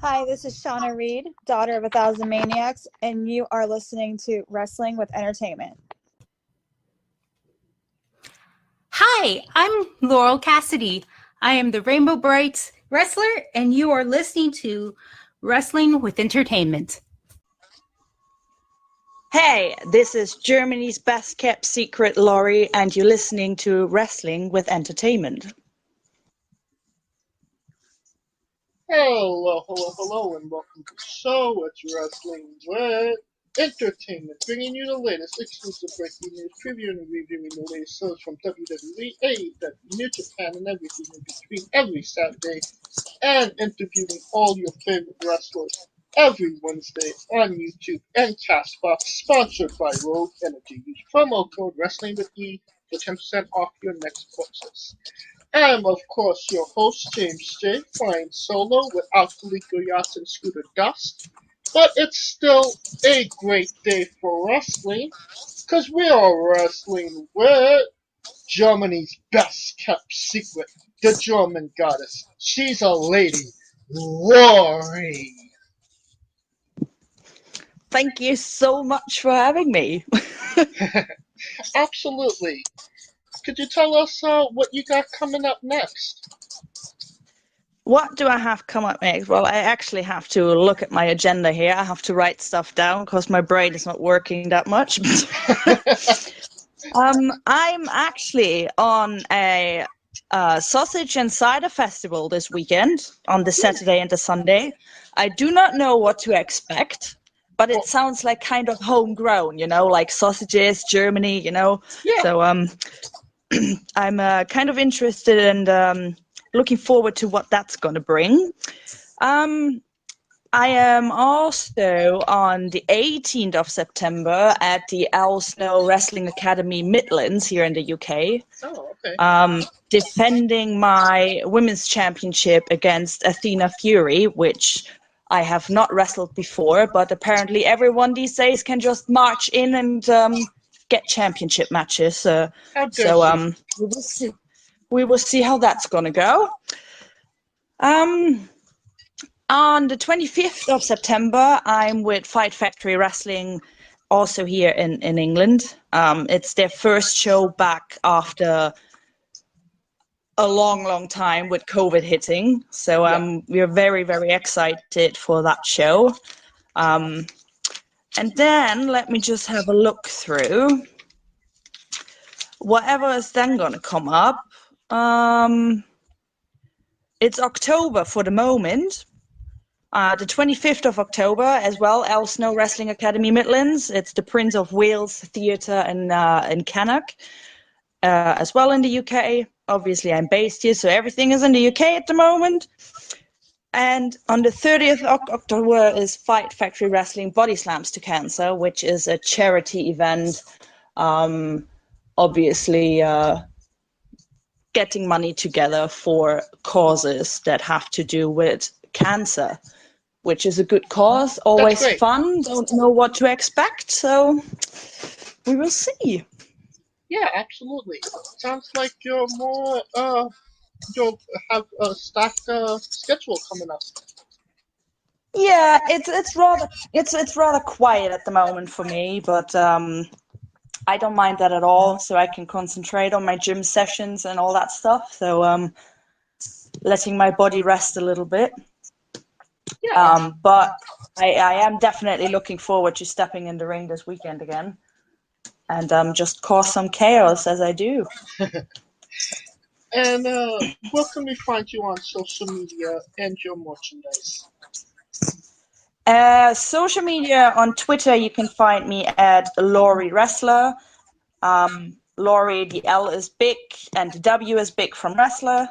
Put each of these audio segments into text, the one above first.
Hi, this is Shauna Reed, daughter of 1,000 Maniacs, and you are listening to Wrestling with Entertainment. Hi, I'm Laurel Cassidy. I am the Rainbow Brights wrestler, and you are listening to Wrestling with Entertainment. Hey, this is Germany's best kept secret, Lory, and you're listening to Wrestling with Entertainment. Hello, and welcome to So It's Wrestling with Entertainment, bringing you the latest exclusive breaking news, previewing and reviewing the latest shows from WWE, AEW, New Japan, and everything in between every Saturday, and interviewing all your favorite wrestlers every Wednesday on YouTube and Castbox, sponsored by Rogue Energy. Use promo code Wrestling with E for 10% off your next purchase. I am, of course, your host, James J., flying solo without Coleco Yachts and Scooter Dust. But it's still a great day for wrestling, because we are wrestling with Germany's best kept secret, the German goddess. She's a lady, Lory. Thank you so much for having me. Absolutely. Could you tell us what you got coming up next? What do I have come up next? Well, I actually have to look at my agenda here. I have to write stuff down because my brain is not working that much. I'm actually on a sausage and cider festival this weekend on the Saturday and the Sunday. I do not know what to expect, but it sounds like kind of homegrown, like sausages, Germany, Yeah. So I'm kind of interested and looking forward to what that's going to bring. I am also on the 18th of September at the Al Snow Wrestling Academy Midlands here in the UK. Oh, okay. Defending my women's championship against Athena Fury, which I have not wrestled before, but apparently everyone these days can just march in and get championship matches. We will see how that's gonna go. On the 25th of September, I'm with Fight Factory Wrestling, also here in England. It's their first show back after a long time with COVID hitting. So we're very, very excited for that show. And then let me just have a look through whatever is then going to come up. It's October for the moment. The 25th of October as well, El Snow Wrestling Academy Midlands. It's the Prince of Wales Theatre in Cannock, as well in the UK. Obviously, I'm based here, so everything is in the UK at the moment. And on the 30th of October is Fight Factory Wrestling Body Slams to Cancer, which is a charity event. Obviously, getting money together for causes that have to do with cancer, which is a good cause, always fun, don't know what to expect, so we will see. Yeah, absolutely. Sounds like you'll have a stacked schedule coming up. Yeah, it's rather quiet at the moment for me, but I don't mind that at all, so I can concentrate on my gym sessions and all that stuff, so letting my body rest a little bit. Yeah. But I am definitely looking forward to stepping in the ring this weekend again and just cause some chaos as I do. And where can we find you on social media and your merchandise? Social media, on Twitter, you can find me at Lory Wrestler. Lory, the L is big and the W is big from wrestler.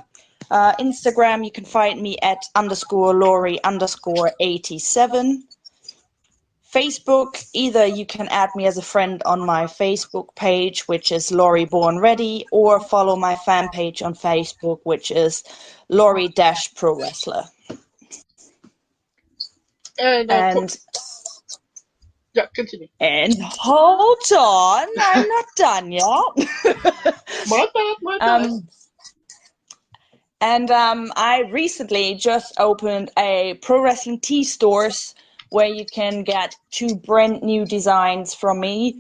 Instagram, you can find me at _Lory_87. Facebook, either you can add me as a friend on my Facebook page, which is Lory Born Ready, or follow my fan page on Facebook, which is Lory-Pro Wrestler. And yeah, continue. And hold on, I'm not done yet. My bad. And I recently just opened a pro wrestling tee stores where you can get 2 brand new designs from me,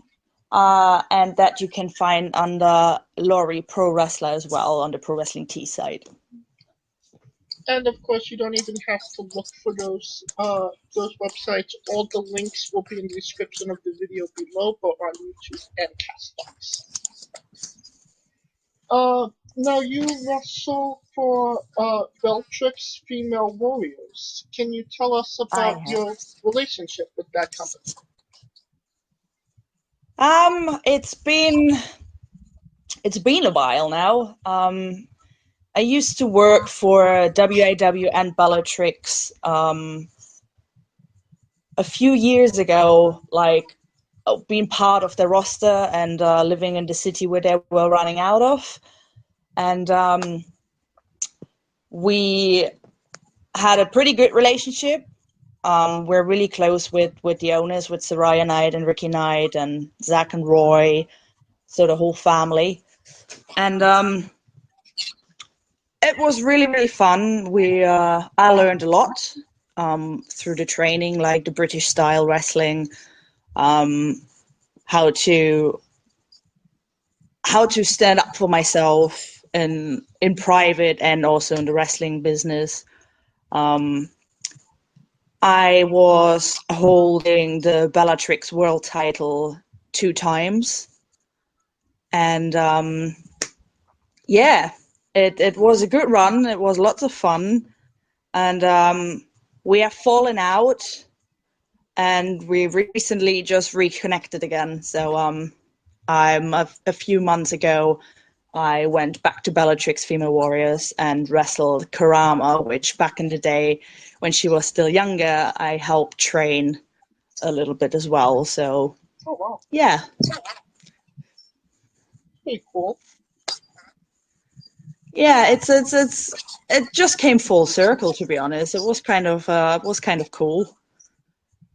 and that you can find under Lory Pro Wrestler as well on the Pro Wrestling Tee site. And of course, you don't even have to look for those websites. All the links will be in the description of the video below, both on YouTube and Castbox. Now you wrestle for Bellatrix Female Warriors. Can you tell us about your relationship with that company? It's been a while now. I used to work for WAW and Bellatrix a few years ago, like being part of the roster and living in the city where they were running out of. And we had a pretty good relationship. We're really close with the owners, with Soraya Knight and Ricky Knight and Zach and Roy, so the whole family. And it was really, really fun. I learned a lot through the training, like the British style wrestling, how to stand up for myself in private and also in the wrestling business. I was holding the Bellatrix world title 2 times. And it was a good run. It was lots of fun. And we have fallen out. And we recently just reconnected again. So a few months ago, I went back to Bellatrix Female Warriors and wrestled Karama, which back in the day, when she was still younger, I helped train a little bit as well. So, oh wow, yeah, pretty cool. Yeah, it just came full circle, to be honest. It was kind of cool.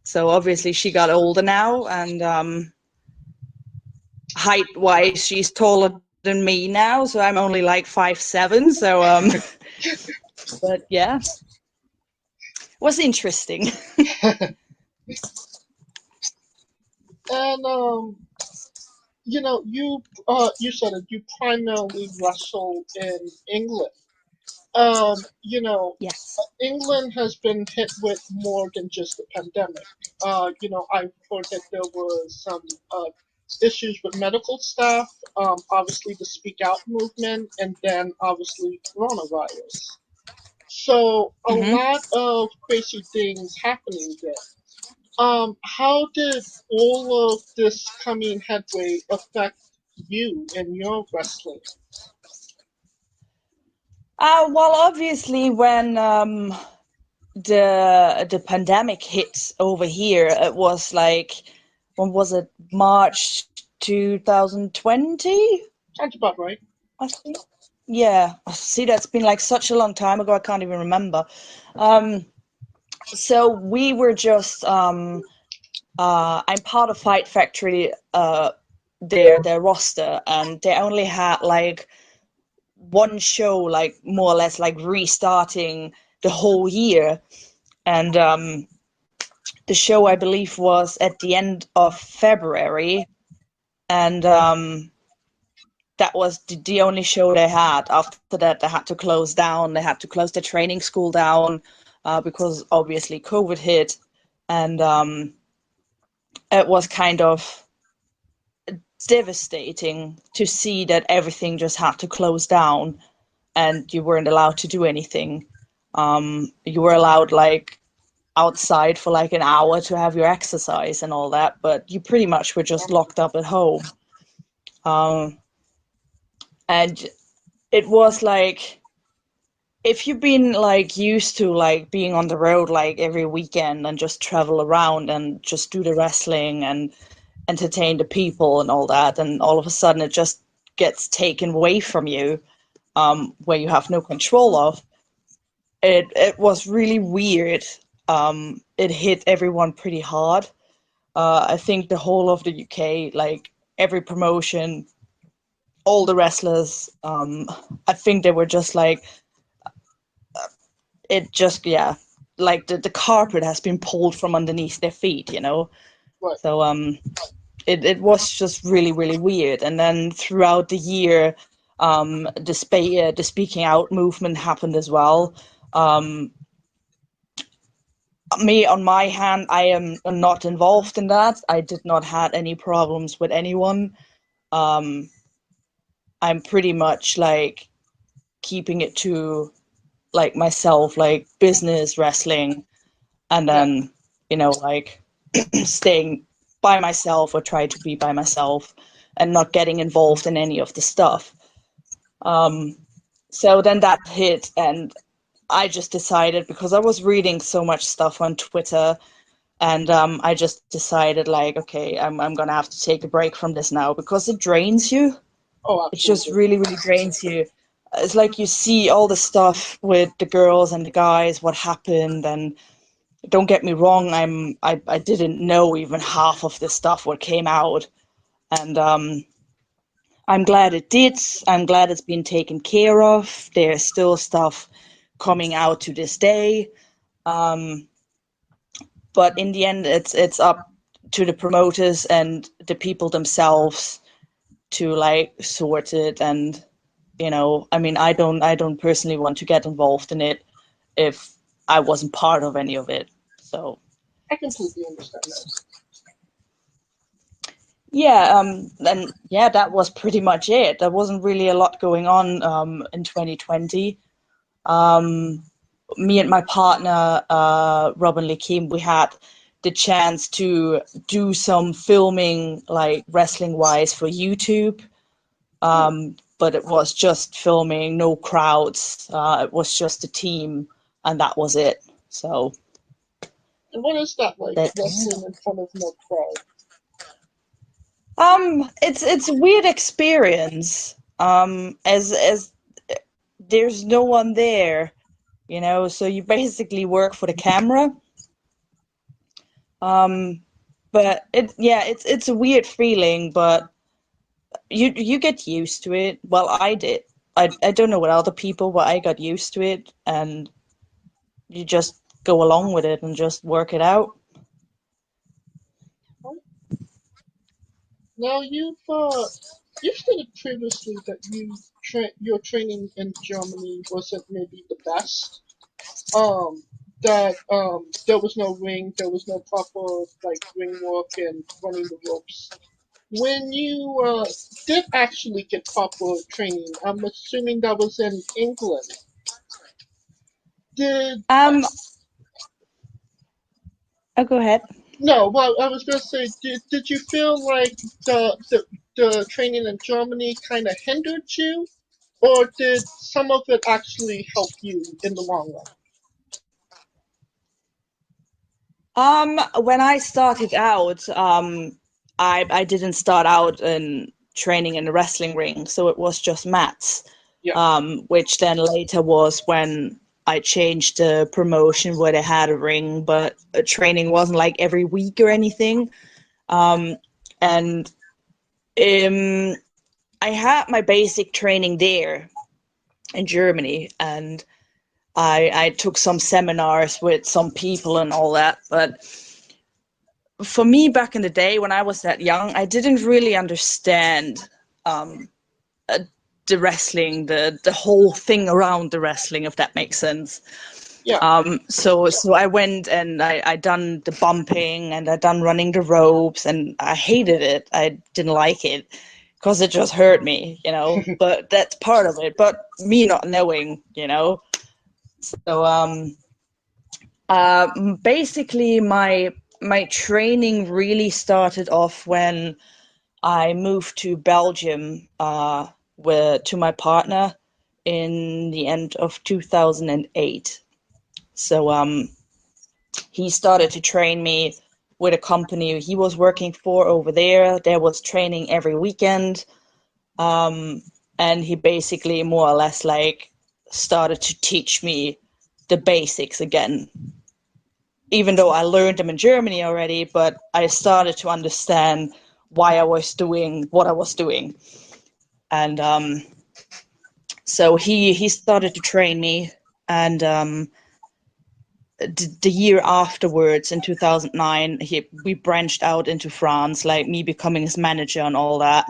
So obviously she got older now, and height-wise, she's taller than me now. So I'm only like 5'7". So but yeah, it was interesting. And you said that you primarily wrestle in England. Yes. England has been hit with more than just the pandemic. I've heard that there was some issues with medical staff, obviously the Speak Out movement, and then obviously coronavirus. So a lot of crazy things happening there. How did all of this coming headway affect you and your wrestling? Well, obviously, when the pandemic hit over here, it was like, when was it? March 2020? Sounds about right. I think. Yeah. See, that's been like such a long time ago. I can't even remember. So we were just. I'm part of Fight Factory. Their roster, and they only had like one show, like more or less like restarting the whole year, and the show I believe was at the end of February, and that was the only show they had. After that, they had to close down. They had to close the training school down because obviously COVID hit, and it was kind of devastating to see that everything just had to close down, and you weren't allowed to do anything. You were allowed like outside for like an hour to have your exercise and all that, but you pretty much were just locked up at home. And it was like, if you've been like used to like being on the road like every weekend and just travel around and just do the wrestling and entertain the people and all that, and all of a sudden it just gets taken away from you, where you have no control of, it was really weird. It hit everyone pretty hard. I think the whole of the UK, like every promotion, all the wrestlers, I think they were just like it just, yeah, like the carpet has been pulled from underneath their feet, you know? Right. So it was just really, really weird. And then throughout the year, the speaking out movement happened as well. Me, on my hand, I am not involved in that. I did not have any problems with anyone. I'm pretty much like keeping it to like myself, like business, wrestling, and then, you know, like staying by myself or try to be by myself and not getting involved in any of the stuff. So then that hit, and I just decided, because I was reading so much stuff on Twitter, and I just decided, like, okay, I'm gonna have to take a break from this now, because it drains you. Oh, It just absolutely. really, really drains you. It's like you see all the stuff with the girls and the guys, what happened, and don't get me wrong, I didn't know even half of the stuff what came out, and I'm glad it did. I'm glad it's been taken care of. There's still stuff coming out to this day, but in the end, it's up to the promoters and the people themselves to like sort it. And you know, I mean, I don't personally want to get involved in it if I wasn't part of any of it. So I completely understand that. yeah, and yeah, that was pretty much it. There wasn't really a lot going on in 2020. Me and my partner, Robin Lee Kim, we had the chance to do some filming, like wrestling wise, for YouTube. But it was just filming, no crowds. It was just a team, and that was it. So And what is that like, that, wrestling in front of no crowd? it's a weird experience. As there's no one there, you know, so you basically work for the camera. But it's a weird feeling, but you get used to it. Well, I did. I don't know what other people, but I got used to it, and you just go along with it and just work it out. Now you've stated previously that your training in Germany wasn't maybe the best. That there was no ring, there was no proper like ring work and running the ropes. When you did actually get proper training, I'm assuming that was in England. Did Um, oh, go ahead. No, well, I was gonna say, did you feel like the training in Germany kind of hindered you, or did some of it actually help you in the long run? When I started out, I didn't start out in training in the wrestling ring, so it was just mats. Yeah. Which then later was when I changed the promotion where they had a ring, but training wasn't like every week or anything. And I had my basic training there in Germany, and I took some seminars with some people and all that, but for me back in the day when I was that young, I didn't really understand the wrestling, the whole thing around the wrestling, if that makes sense. Yeah. So I went and I done the bumping and I done running the ropes, and I hated it. I didn't like it because it just hurt me, you know. But that's part of it. But me not knowing, you know. So basically my training really started off when I moved to Belgium to my partner in the end of 2008. So he started to train me with a company he was working for over there. There was training every weekend. And he basically more or less like started to teach me the basics again. Even though I learned them in Germany already, but I started to understand why I was doing what I was doing. And so he started to train me, and the year afterwards, in 2009, we branched out into France, like me becoming his manager and all that.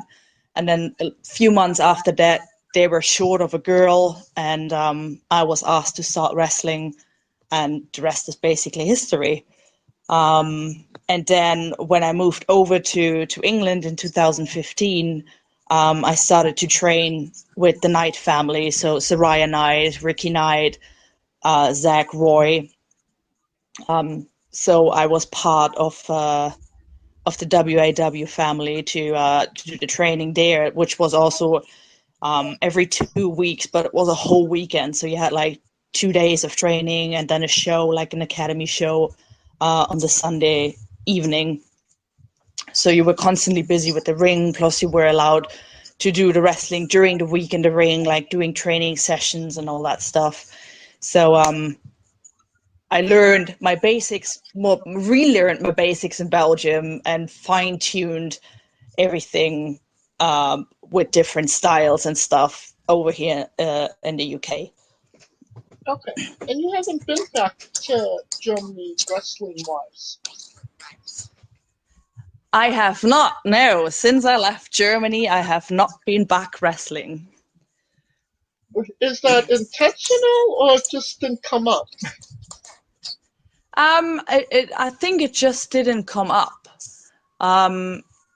And then a few months after that, they were short of a girl, and I was asked to start wrestling, and the rest is basically history. And then when I moved over to England in 2015, I started to train with the Knight family, so Saraya Knight, Ricky Knight, Zach Roy. So I was part of the WAW family to do the training there, which was also every 2 weeks, but it was a whole weekend. So you had like 2 days of training and then a show, like an academy show, on the Sunday evening. So you were constantly busy with the ring, plus you were allowed to do the wrestling during the week in the ring, like doing training sessions and all that stuff. So I learned my basics, relearned my basics in Belgium, and fine-tuned everything with different styles and stuff over here in the UK. Okay. And you haven't been back to Germany wrestling-wise? I have not, no. Since I left Germany, I have not been back wrestling. Is that intentional or it just didn't come up? I think it just didn't come up.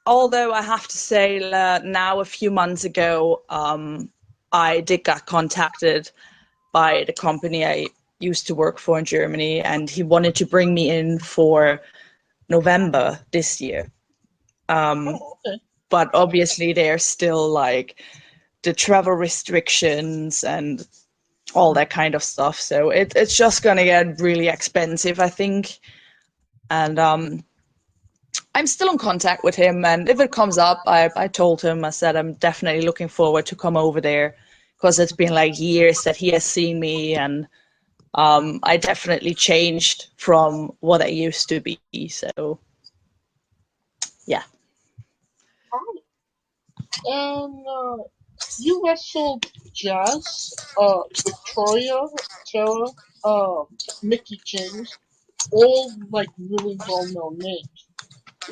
Although I have to say now a few months ago, I did get contacted by the company I used to work for in Germany, and he wanted to bring me in for November this year. Okay. But obviously there's still like the travel restrictions and all that kind of stuff. So it's just going to get really expensive, I think. And I'm still in contact with him. And if it comes up, I told him, I said, I'm definitely looking forward to come over there, because it's been like years that he has seen me. And I definitely changed from what I used to be. So, yeah. And you wrestled Jazz, Victoria, Tara, Mickey James, all like really well-known names.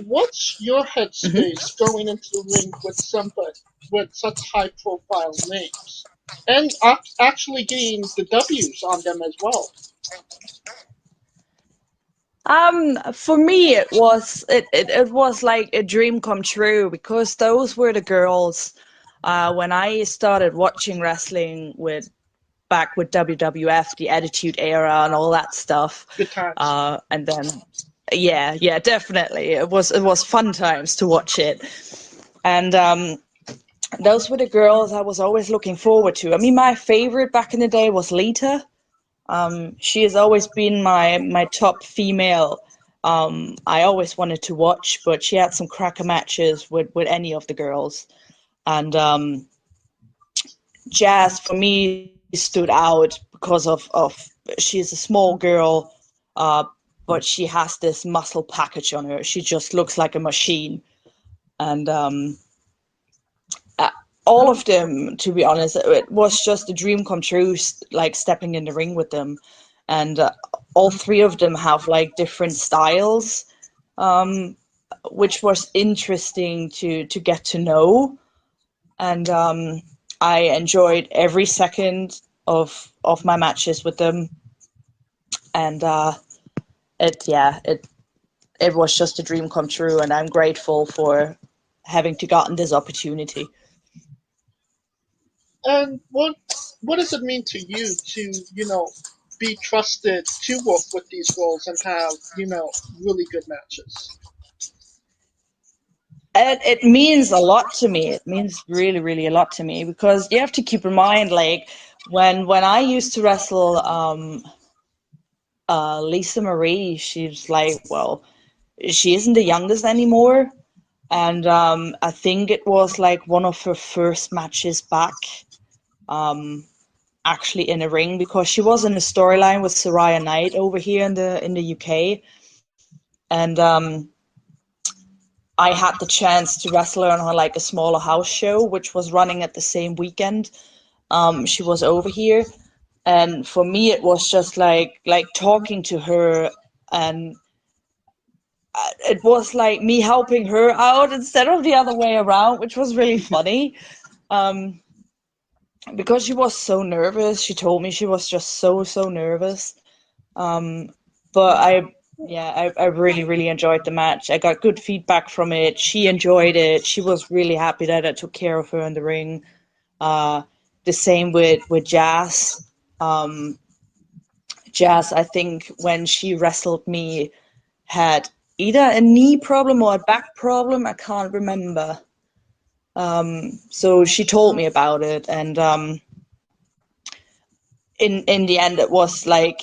What's your headspace going into the ring with somebody with such high-profile names, and actually getting the W's on them as well? For me, it was like a dream come true, because those were the girls when I started watching wrestling back with WWF, the Attitude Era and all that stuff. Good times. And then, yeah, definitely, it was fun times to watch it. And those were the girls I was always looking forward to. I mean, my favorite back in the day was Lita. She has always been my top female. I always wanted to watch, but she had some cracker matches with any of the girls. And Jazz, for me, stood out because of she's a small girl, but she has this muscle package on her. She just looks like a machine. And all of them, to be honest, it was just a dream come true, like stepping in the ring with them. And all three of them have like different styles, which was interesting to get to know. And I enjoyed every second of my matches with them. And it was just a dream come true, and I'm grateful for having gotten this opportunity. And what does it mean to you to, be trusted to work with these girls and have, really good matches? It means a lot to me. It means really, really a lot to me, because you have to keep in mind, like when I used to wrestle Lisa Marie, she's like, well, she isn't the youngest anymore. And I think it was like one of her first matches back, actually in a ring, because she was in a storyline with Saraya Knight over here in the UK. And I had the chance to wrestle her on like a smaller house show, which was running at the same weekend. She was over here. And for me, it was just like talking to her, and it was like me helping her out instead of the other way around, which was really funny. Because she was so nervous. She told me she was just so nervous. But I really, really enjoyed the match. I got good feedback from it. She enjoyed it. She was really happy that I took care of her in the ring. The same with Jazz. Jazz, I think when she wrestled me, had either a knee problem or a back problem. I can't remember. So she told me about it, and in the end, it was like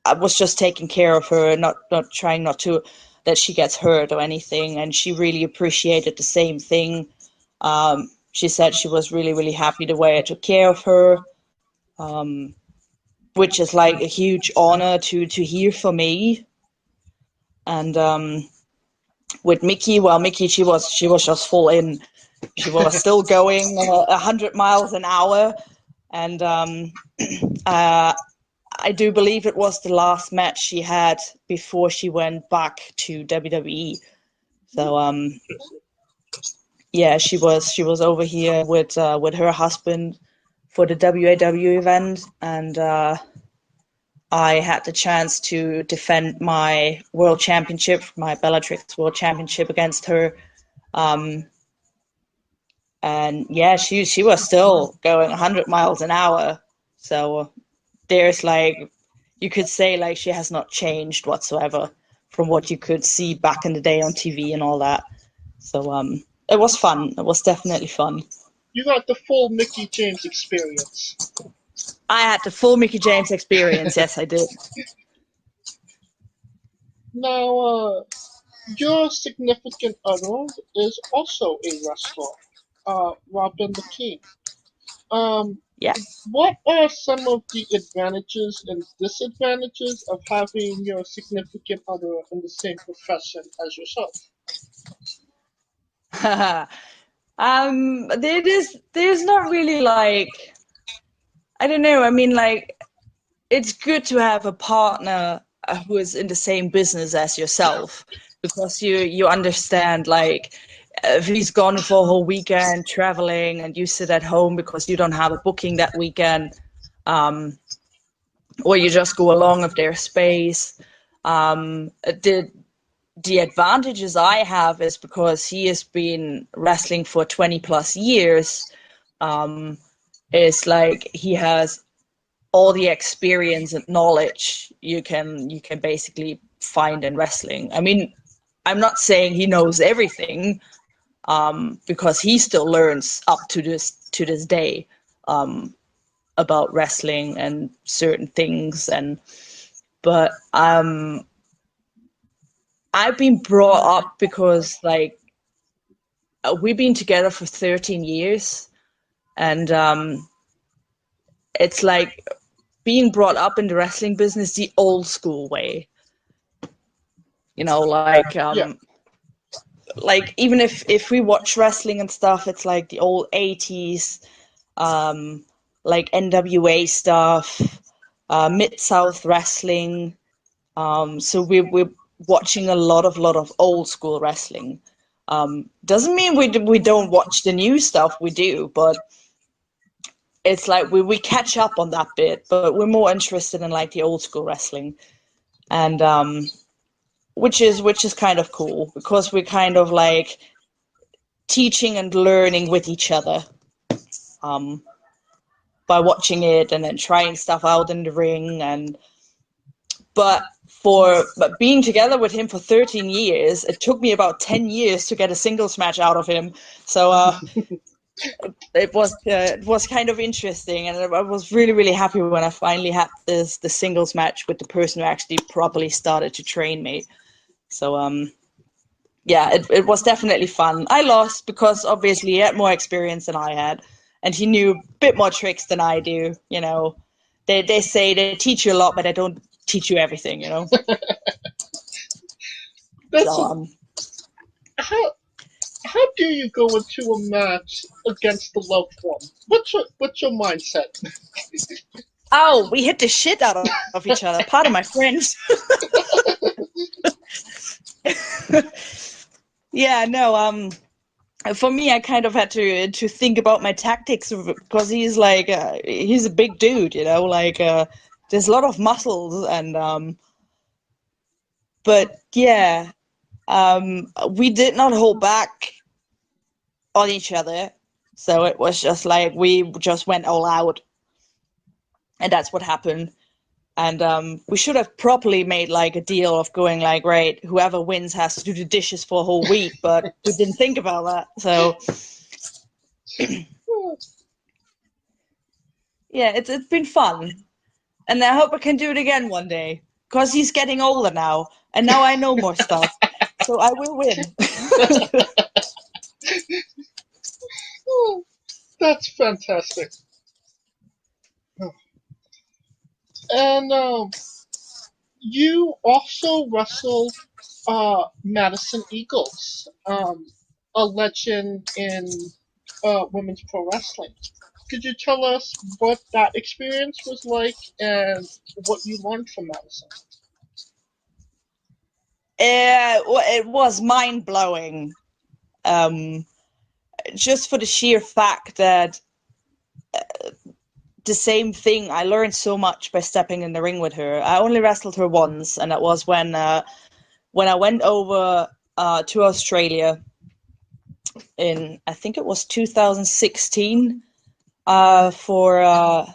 I was just taking care of her, not trying not to that she gets hurt or anything. And she really appreciated the same thing. She said she was really, really happy the way I took care of her, which is like a huge honor to hear for me. And with Mickey, well, Mickey, she was just full in. She was still going 100 miles an hour, and I do believe it was the last match she had before she went back to WWE. So yeah, she was over here with her husband for the WAW event, and I had the chance to defend my world championship, my Bellatrix world championship against her. And yeah, she was still going 100 miles an hour. So there's like, you could say like she has not changed whatsoever from what you could see back in the day on TV and all that. So it was fun. It was definitely fun. You got the full Mickey James experience. I had the full Mickey James experience. Yes, I did. Now, your significant other is also a wrestler, Robin the King. Yeah. What are some of the advantages and disadvantages of having your significant other in the same profession as yourself? There's not really like, I don't know. I mean, like, it's good to have a partner who is in the same business as yourself, because you understand, like, if he's gone for a whole weekend traveling and you sit at home because you don't have a booking that weekend, or you just go along with their space. The advantages I have is because he has been wrestling for 20 plus years. It's like he has all the experience and knowledge you can basically find in wrestling. I mean, I'm not saying he knows everything, because he still learns up to this day about wrestling and certain things. But I've been brought up because, like, we've been together for 13 years, and it's like being brought up in the wrestling business the old school way. You know, like like even if we watch wrestling and stuff, it's like the old 80s, like NWA stuff, Mid-South wrestling. So we're watching a lot of old school wrestling. Doesn't mean we don't watch the new stuff, we do, but it's like we catch up on that bit, but we're more interested in like the old school wrestling. And which is kind of cool, because we're kind of like teaching and learning with each other, by watching it and then trying stuff out in the ring. But being together with him for 13 years, it took me about 10 years to get a singles match out of him. So it was kind of interesting, and I was really, really happy when I finally had the singles match with the person who actually properly started to train me. So yeah, it was definitely fun. I lost because obviously he had more experience than I had, and he knew a bit more tricks than I do. You know, they say they teach you a lot, but they don't teach you everything. You know. That's So, how do you go into a match against the loved one? What's your mindset? Oh, we hit the shit out of each other. Pardon my French. Yeah, no. For me, I kind of had to think about my tactics because he's like he's a big dude, you know. Like there's a lot of muscles, and but yeah, we did not hold back on each other, so it was just like we just went all out, and that's what happened. And we should have properly made like a deal of going like, right, whoever wins has to do the dishes for a whole week, but we didn't think about that. So yeah, it's been fun, and I hope I can do it again one day. Cause he's getting older now, and now I know more stuff, so I will win. Oh, that's fantastic. And you also wrestled Madison Eagles, a legend in women's pro wrestling. Could you tell us what that experience was like and what you learned from Madison? It was mind blowing, just for the sheer fact that the same thing. I learned so much by stepping in the ring with her. I only wrestled her once, and that was when I went over to Australia in, I think it was 2016, for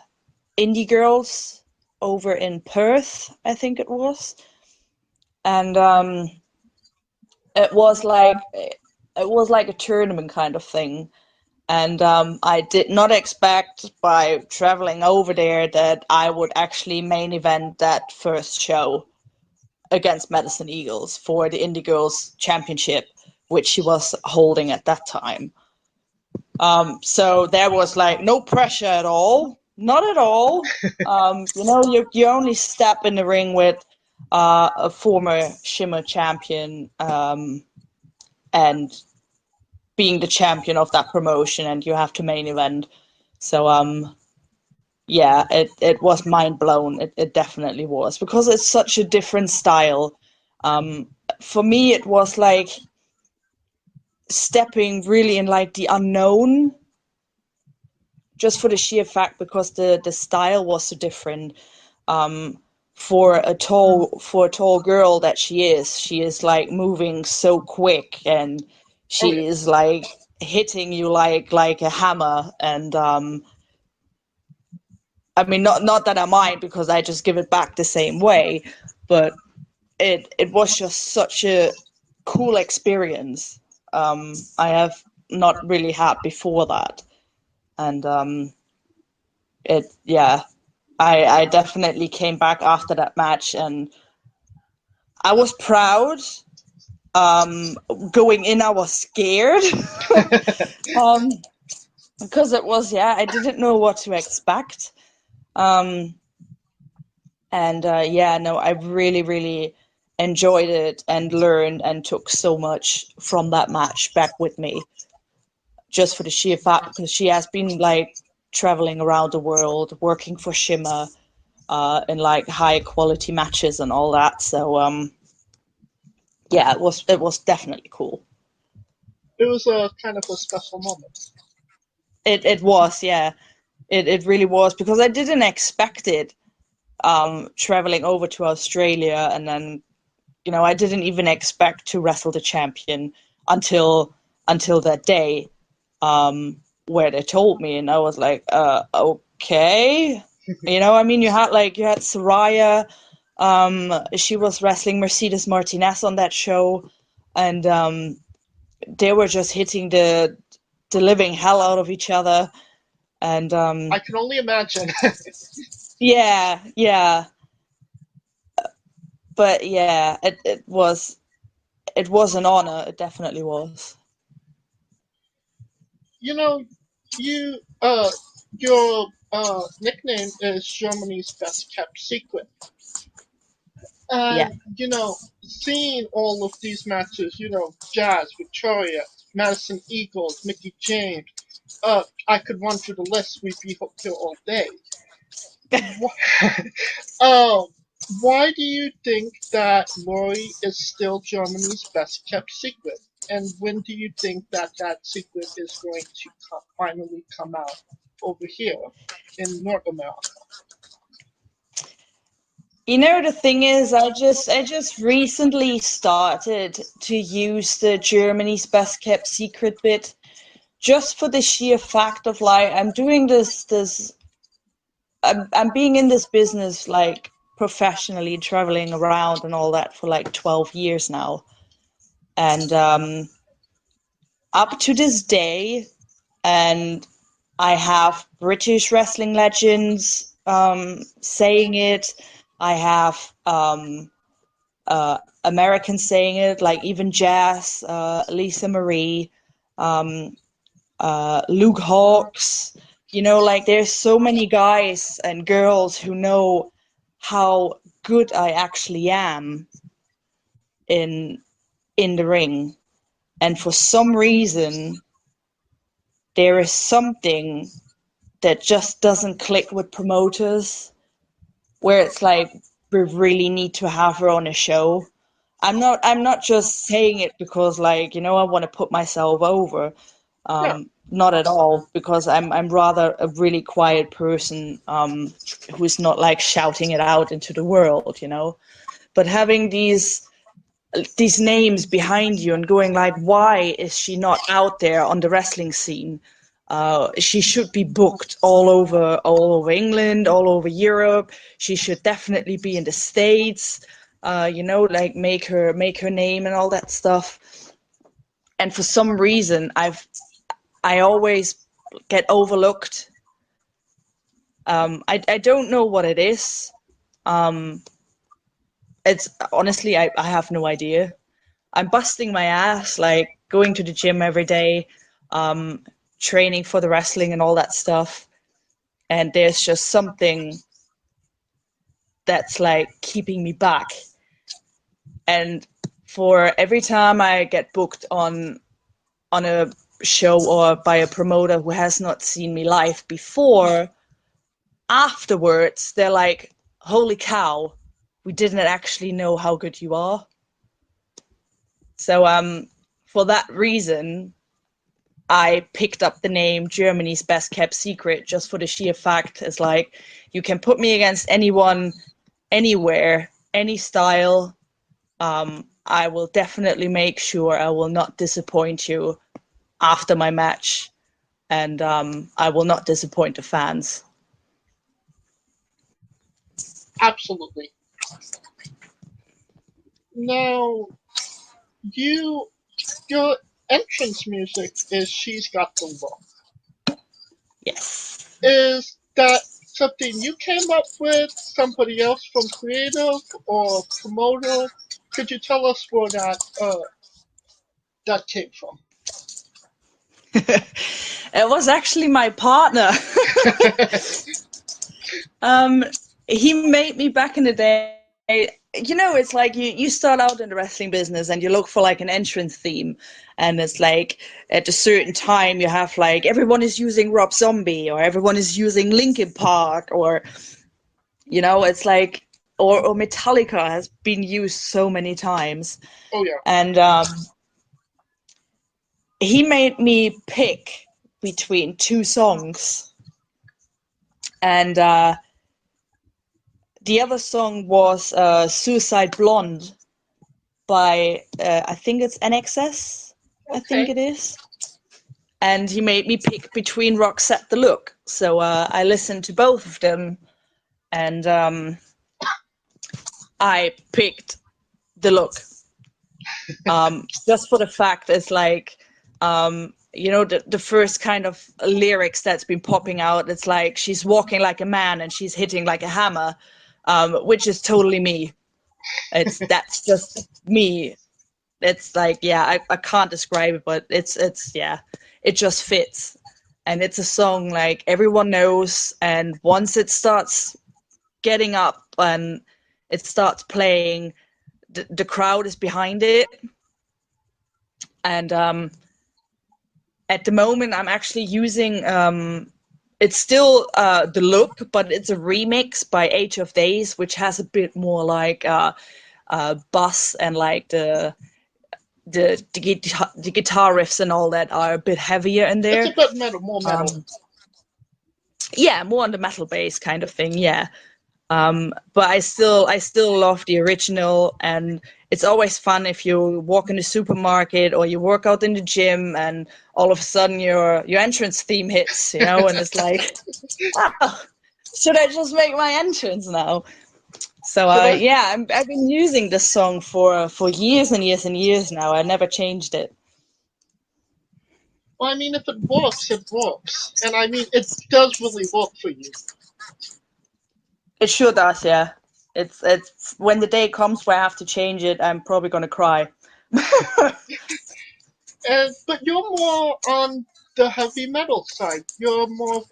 Indie Girls over in Perth, I think it was, and it was like a tournament kind of thing. And I did not expect by traveling over there that I would actually main event that first show against Madison Eagles for the Indie Girls Championship, which she was holding at that time. So there was like no pressure at all, not at all. You only step in the ring with a former Shimmer champion, and being the champion of that promotion, and you have to main event. So yeah, it was mind blown. It definitely was, because it's such a different style. For me, it was like stepping really in like the unknown, just for the sheer fact because the style was so different. For a tall girl that she is like moving so quick, and she is like hitting you like a hammer. And I mean, not that I mind, because I just give it back the same way, but it was just such a cool experience. I have not really had before that. And I definitely came back after that match, and I was proud. Going in, I was scared. Because it was, I didn't know what to expect. And I really, really enjoyed it and learned and took so much from that match back with me, just for the sheer fact, because she has been like traveling around the world, working for Shimmer, in like high quality matches and all that. So it was definitely cool. It was a kind of a special moment. It was, yeah. It really was, because I didn't expect it, traveling over to Australia, and then I didn't even expect to wrestle the champion until that day, where they told me, and I was like, okay. I mean, you had Soraya, she was wrestling Mercedes Martinez on that show, and they were just hitting the living hell out of each other. And I can only imagine. yeah. But yeah, it was an honor. It definitely was. You your nickname is Germany's best kept secret. Yeah. And, seeing all of these matches, Jazz, Victoria, Madison Eagles, Mickey James, I could run through the list. We'd be here all day. Why do you think that Lory is still Germany's best kept secret? And when do you think that secret is going to finally come out over here in North America? You know, the thing is, I just recently started to use the Germany's best kept secret bit, just for the sheer fact of like I'm doing I'm being in this business like professionally, traveling around and all that for like 12 years now, and up to this day, and I have British wrestling legends saying it. I have Americans saying it, like even Jazz, Lisa Marie, Luke Hawks. You know, like there's so many guys and girls who know how good I actually am in the ring. And for some reason, there is something that just doesn't click with promoters, where it's like we really need to have her on a show. I'm not just saying it because like, you know, I want to put myself over. Yeah. Not at all, because I'm rather a really quiet person who's not like shouting it out into the world, you know. But having these names behind you and going like, why is she not out there on the wrestling scene? She should be booked all over England, all over Europe. She should definitely be in the States. You know, like make her name and all that stuff. And for some reason, I always get overlooked. I don't know what it is. It's honestly, I have no idea. I'm busting my ass, like going to the gym every day, training for the wrestling and all that stuff. And there's just something that's like keeping me back. And for every time I get booked on a show or by a promoter who has not seen me live before, afterwards they're like, holy cow, we didn't actually know how good you are. So for that reason, I picked up the name Germany's best kept secret, just for the sheer fact is like, you can put me against anyone, anywhere, any style. I will definitely make sure I will not disappoint you after my match, and I will not disappoint the fans. Absolutely. Now, your entrance music is She's Got the Look. Yes. Is that something you came up with, somebody else from creative or promoter? Could you tell us where that came from? It was actually my partner. He made me back in the day. You know, it's like you start out in the wrestling business and you look for like an entrance theme, and it's like at a certain time you have like everyone is using Rob Zombie or everyone is using Linkin Park, or you know, it's like or Metallica has been used so many times. Oh yeah. And he made me pick between two songs, and the other song was Suicide Blonde by, I think it's NXS, Okay. I think it is. And he made me pick between Roxette the Look. So I listened to both of them, and I picked the Look. Just for the fact it's like, you know, the first kind of lyrics that's been popping out, it's like she's walking like a man and she's hitting like a hammer, which is totally me. That's just me. It's like, yeah, I can't describe it, but it's yeah, it just fits. And it's a song like everyone knows, and once it starts getting up and it starts playing, the crowd is behind it. And at the moment I'm actually using it's still the look, but it's a remix by Age of Days, which has a bit more like bass, and like the guitar riffs and all that are a bit heavier in there. It's a bit metal, more metal. Yeah, more on the metal bass kind of thing. Yeah. But I still love the original, and it's always fun if you walk in the supermarket or you work out in the gym, and all of a sudden your entrance theme hits, and it's like, oh, should I just make my entrance now? So yeah, I've been using this song for years and years and years now. I never changed it. Well, I mean, if it works, it works, and I mean, it does really work for you. It sure does, yeah. It's when the day comes where I have to change it, I'm probably gonna cry. But you're more on the heavy metal side. You're more of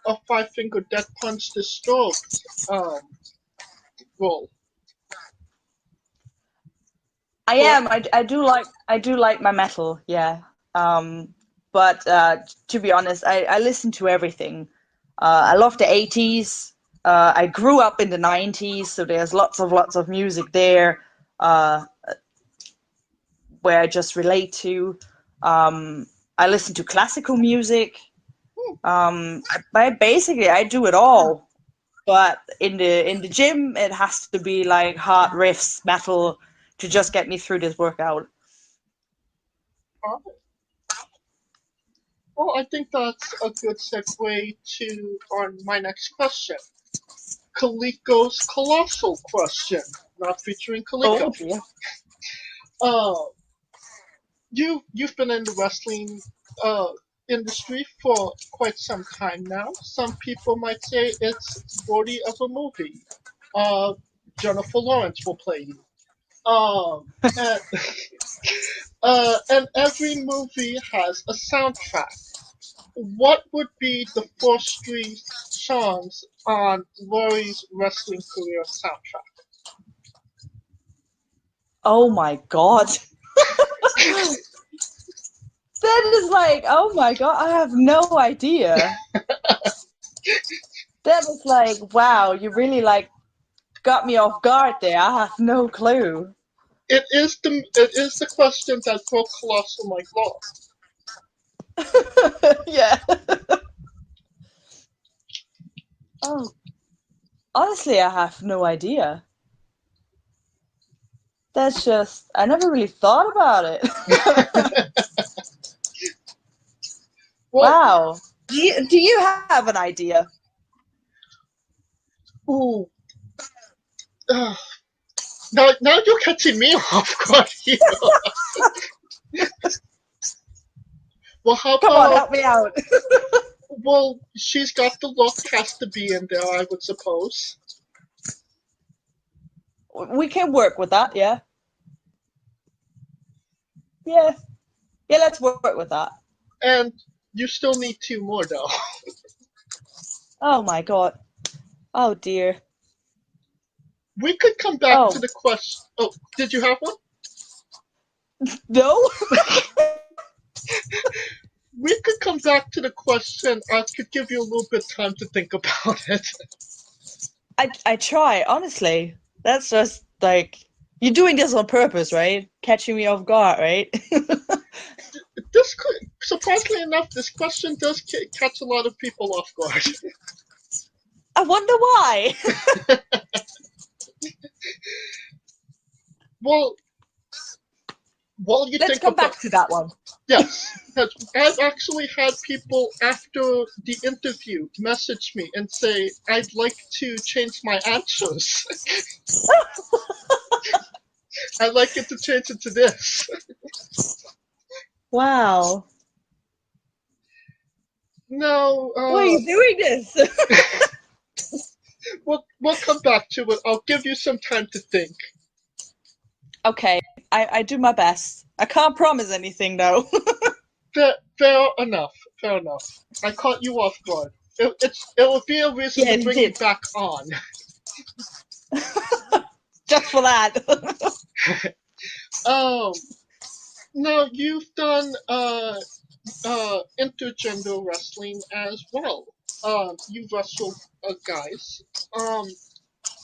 a Five Finger Death Punch Disturbed role. I am. I do like my metal, yeah. But to be honest, I listen to everything. I love the 80s. I grew up in the 90s, so there's lots of music there where I just relate to. I listen to classical music. I do it all. But in the gym, it has to be like hard riffs, metal, to just get me through this workout. Well, I think that's a good segue on my next question. Coleco's Colossal question, not featuring Coleco. Oh, yeah. You've been in the wrestling industry for quite some time now. Some people might say it's worthy of a movie. Jennifer Lawrence will play you. And, and every movie has a soundtrack. What would be the first three songs on Lory's wrestling career soundtrack? oh my God. That is like, oh my God, I have no idea. That is like, wow, you really like got me off guard there. I have no clue. It is the question that broke Colossal like law. Yeah. Oh, honestly, I have no idea. That's just, I never really thought about it. Well, Wow. Do you have an idea? ooh. Now you're catching me off guard here. Well, how Come on, about? help me out. Well, She's Got the Look has to be in there, I would suppose. We can work with that, yeah. Yeah. Yeah, let's work with that. And you still need two more, though. Oh my God. Oh dear. We could come back to the question. Oh, did you have one? No? We could come back to the question. I could give you a little bit of time to think about it. I try, honestly. That's just like, you're doing this on purpose, right? Catching me off guard, right? Surprisingly enough, this question does catch a lot of people off guard. I wonder why. Well, while you Let's think come about, back to that one. yes, I've actually had people after the interview message me and say, I'd like to change my answers. I'd like it to change it to this. Wow. No. Why are you doing this? We'll come back to it. I'll give you some time to think. Okay, I do my best. I can't promise anything, though. Fair enough. Fair enough. I caught you off guard. It will be a reason to bring you back on. Just for that. Now you've done intergender wrestling as well. you wrestle guys.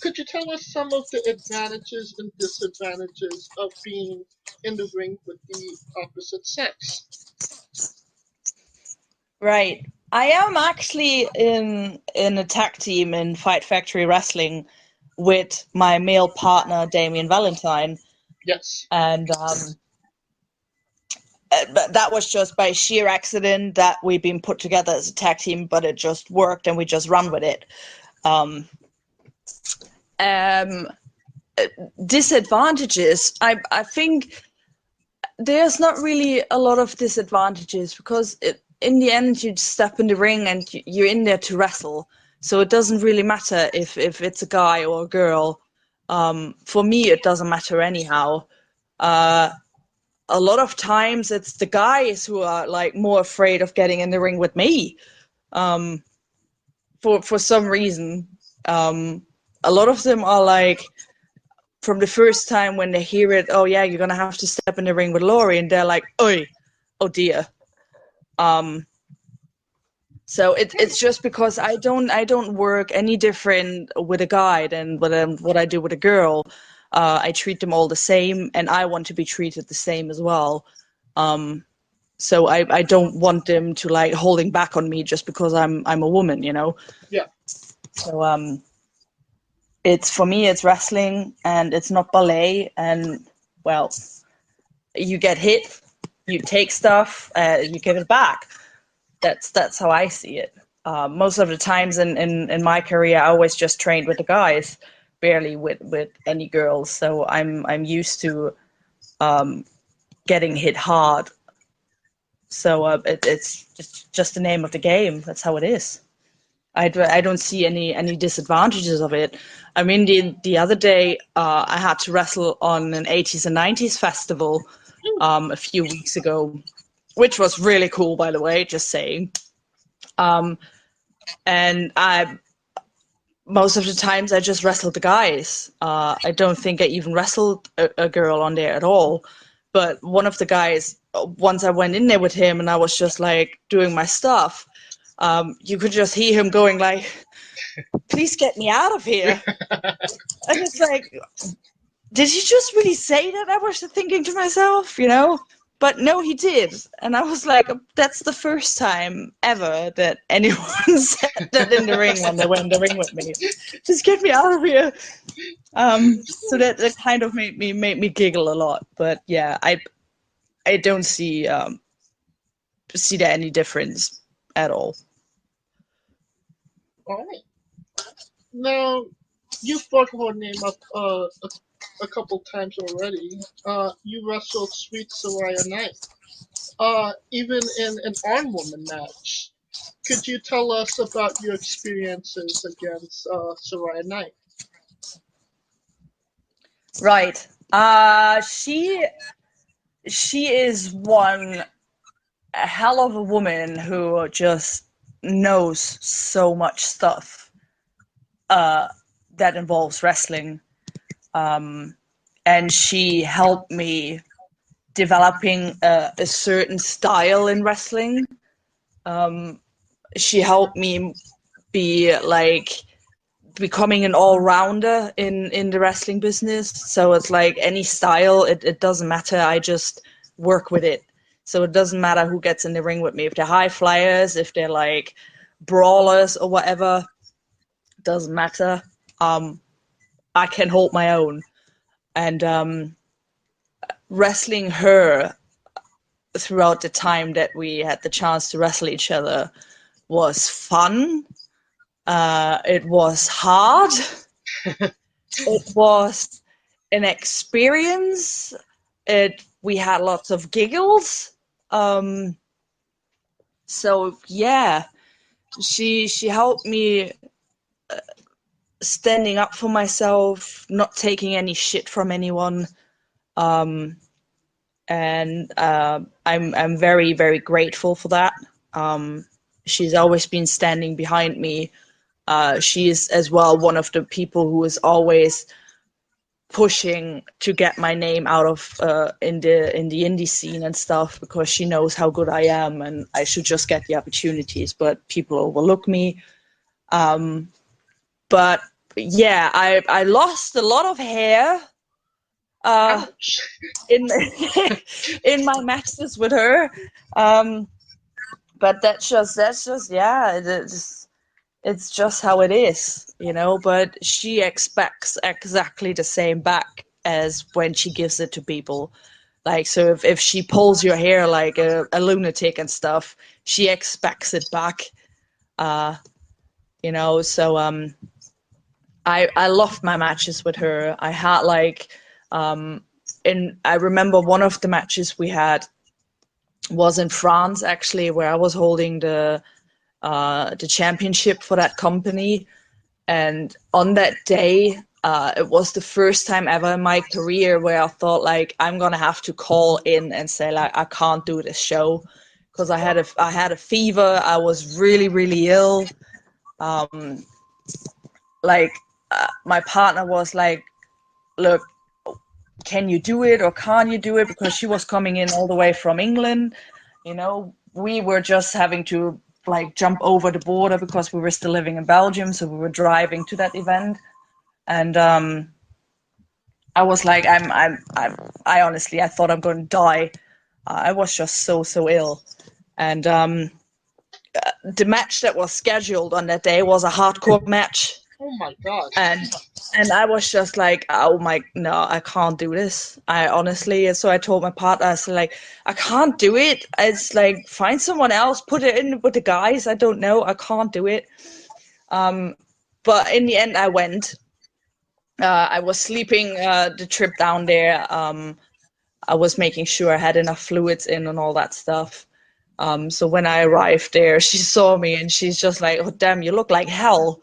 Could you tell us some of the advantages and disadvantages of being in the ring with the opposite sex? Right. I am actually in a tag team in Fight Factory Wrestling with my male partner Damian Valentine, Yes. and but that was just by sheer accident that we've been put together as a tag team, but it just worked and we just run with it. Um, Disadvantages, I think there's not really a lot of disadvantages because in the end you step in the ring and you're in there to wrestle, so it doesn't really matter if it's a guy or a girl. For me it doesn't matter anyhow. A lot of times it's the guys who are like more afraid of getting in the ring with me, for some reason. A lot of them are like, from the first time when they hear it, oh yeah, you're gonna have to step in the ring with Lory, and they're like, oi, oh dear. So it's just because I don't work any different with a guy than what I do with a girl. I treat them all the same, and I want to be treated the same as well. So I don't want them to like holding back on me just because I'm a woman, you know. Yeah. So it's, for me it's wrestling and it's not ballet, and well, you get hit, you take stuff, you give it back. That's how I see it. Most of the times in my career, I always just trained with the guys, barely with any girls. So I'm used to getting hit hard. So it's just the name of the game. That's how it is. I don't see any disadvantages of it. I mean, the other day I had to wrestle on an 80s and 90s festival a few weeks ago, which was really cool, by the way, just saying. And most of the times I just wrestled the guys. I don't think I even wrestled a girl on there at all. But one of the guys, once I went in there with him and I was just like doing my stuff, you could just hear him going like, please get me out of here. And it's like, did he just really say that? I was thinking to myself, you know? But no, he did. And I was like, that's the first time ever that anyone said that in the ring when they went in the ring with me. Just get me out of here. So that kind of made me giggle a lot. But yeah, I don't see that any difference at all. All right. Now, you've brought her name up a couple times already. You wrestled Sweet Soraya Knight, even in an Arm Woman match. Could you tell us about your experiences against Soraya Knight? Right. She is one hell of a woman who just knows so much stuff that involves wrestling. And she helped me developing a certain style in wrestling. She helped me be like becoming an all-rounder in the wrestling business. So it's like any style, it doesn't matter. I just work with it. So it doesn't matter who gets in the ring with me. If they're high flyers, if they're like brawlers or whatever, doesn't matter. I can hold my own. And wrestling her throughout the time that we had the chance to wrestle each other was fun. It was hard. It was an experience. We had lots of giggles. So yeah, she helped me standing up for myself, not taking any shit from anyone. And I'm very, very grateful for that. She's always been standing behind me. She is as well one of the people who is always pushing to get my name out of in the indie scene and stuff, because she knows how good I am and I should just get the opportunities, but people overlook me. But yeah, I lost a lot of hair Ouch. in in my matches with her. But that's just yeah, it's just how it is, you know. But she expects exactly the same back as when she gives it to people. Like, so if she pulls your hair like a lunatic and stuff, she expects it back. You know, so I loved my matches with her. I had like I remember one of the matches we had was in France, actually, where I was holding the championship for that company. And on that day, it was the first time ever in my career where I thought, like, I'm gonna have to call in and say, like, I can't do this show, because I had a fever. I was really, really ill. My partner was like, look, can you do it or can't you do it? Because she was coming in all the way from England. You know, we were just having to like jump over the border because we were still living in Belgium, so we were driving to that event. And I was like, I honestly, I thought I'm going to die. I was just so ill. And the match that was scheduled on that day was a hardcore match. Oh my gosh. And I was just like, oh my, no, I can't do this. I honestly, and so I told my partner, I said, like, I can't do it. It's like, find someone else, put it in with the guys. I don't know. I can't do it. But in the end, I went. I was sleeping the trip down there. I was making sure I had enough fluids in and all that stuff. So when I arrived there, she saw me and she's just like, oh, damn, you look like hell.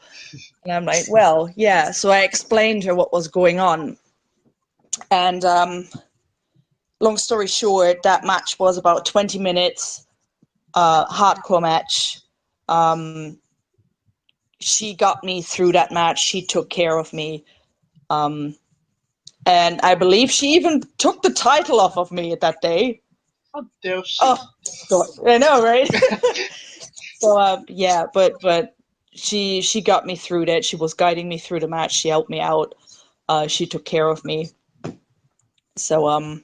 And I'm like, well, yeah. So I explained to her what was going on. And long story short, that match was about 20 minutes, hardcore match. She got me through that match. She took care of me. And I believe she even took the title off of me that day. How dare she? Oh, God. I know, right? So, yeah, but she got me through that. She was guiding me through the match. She helped me out. She took care of me. So,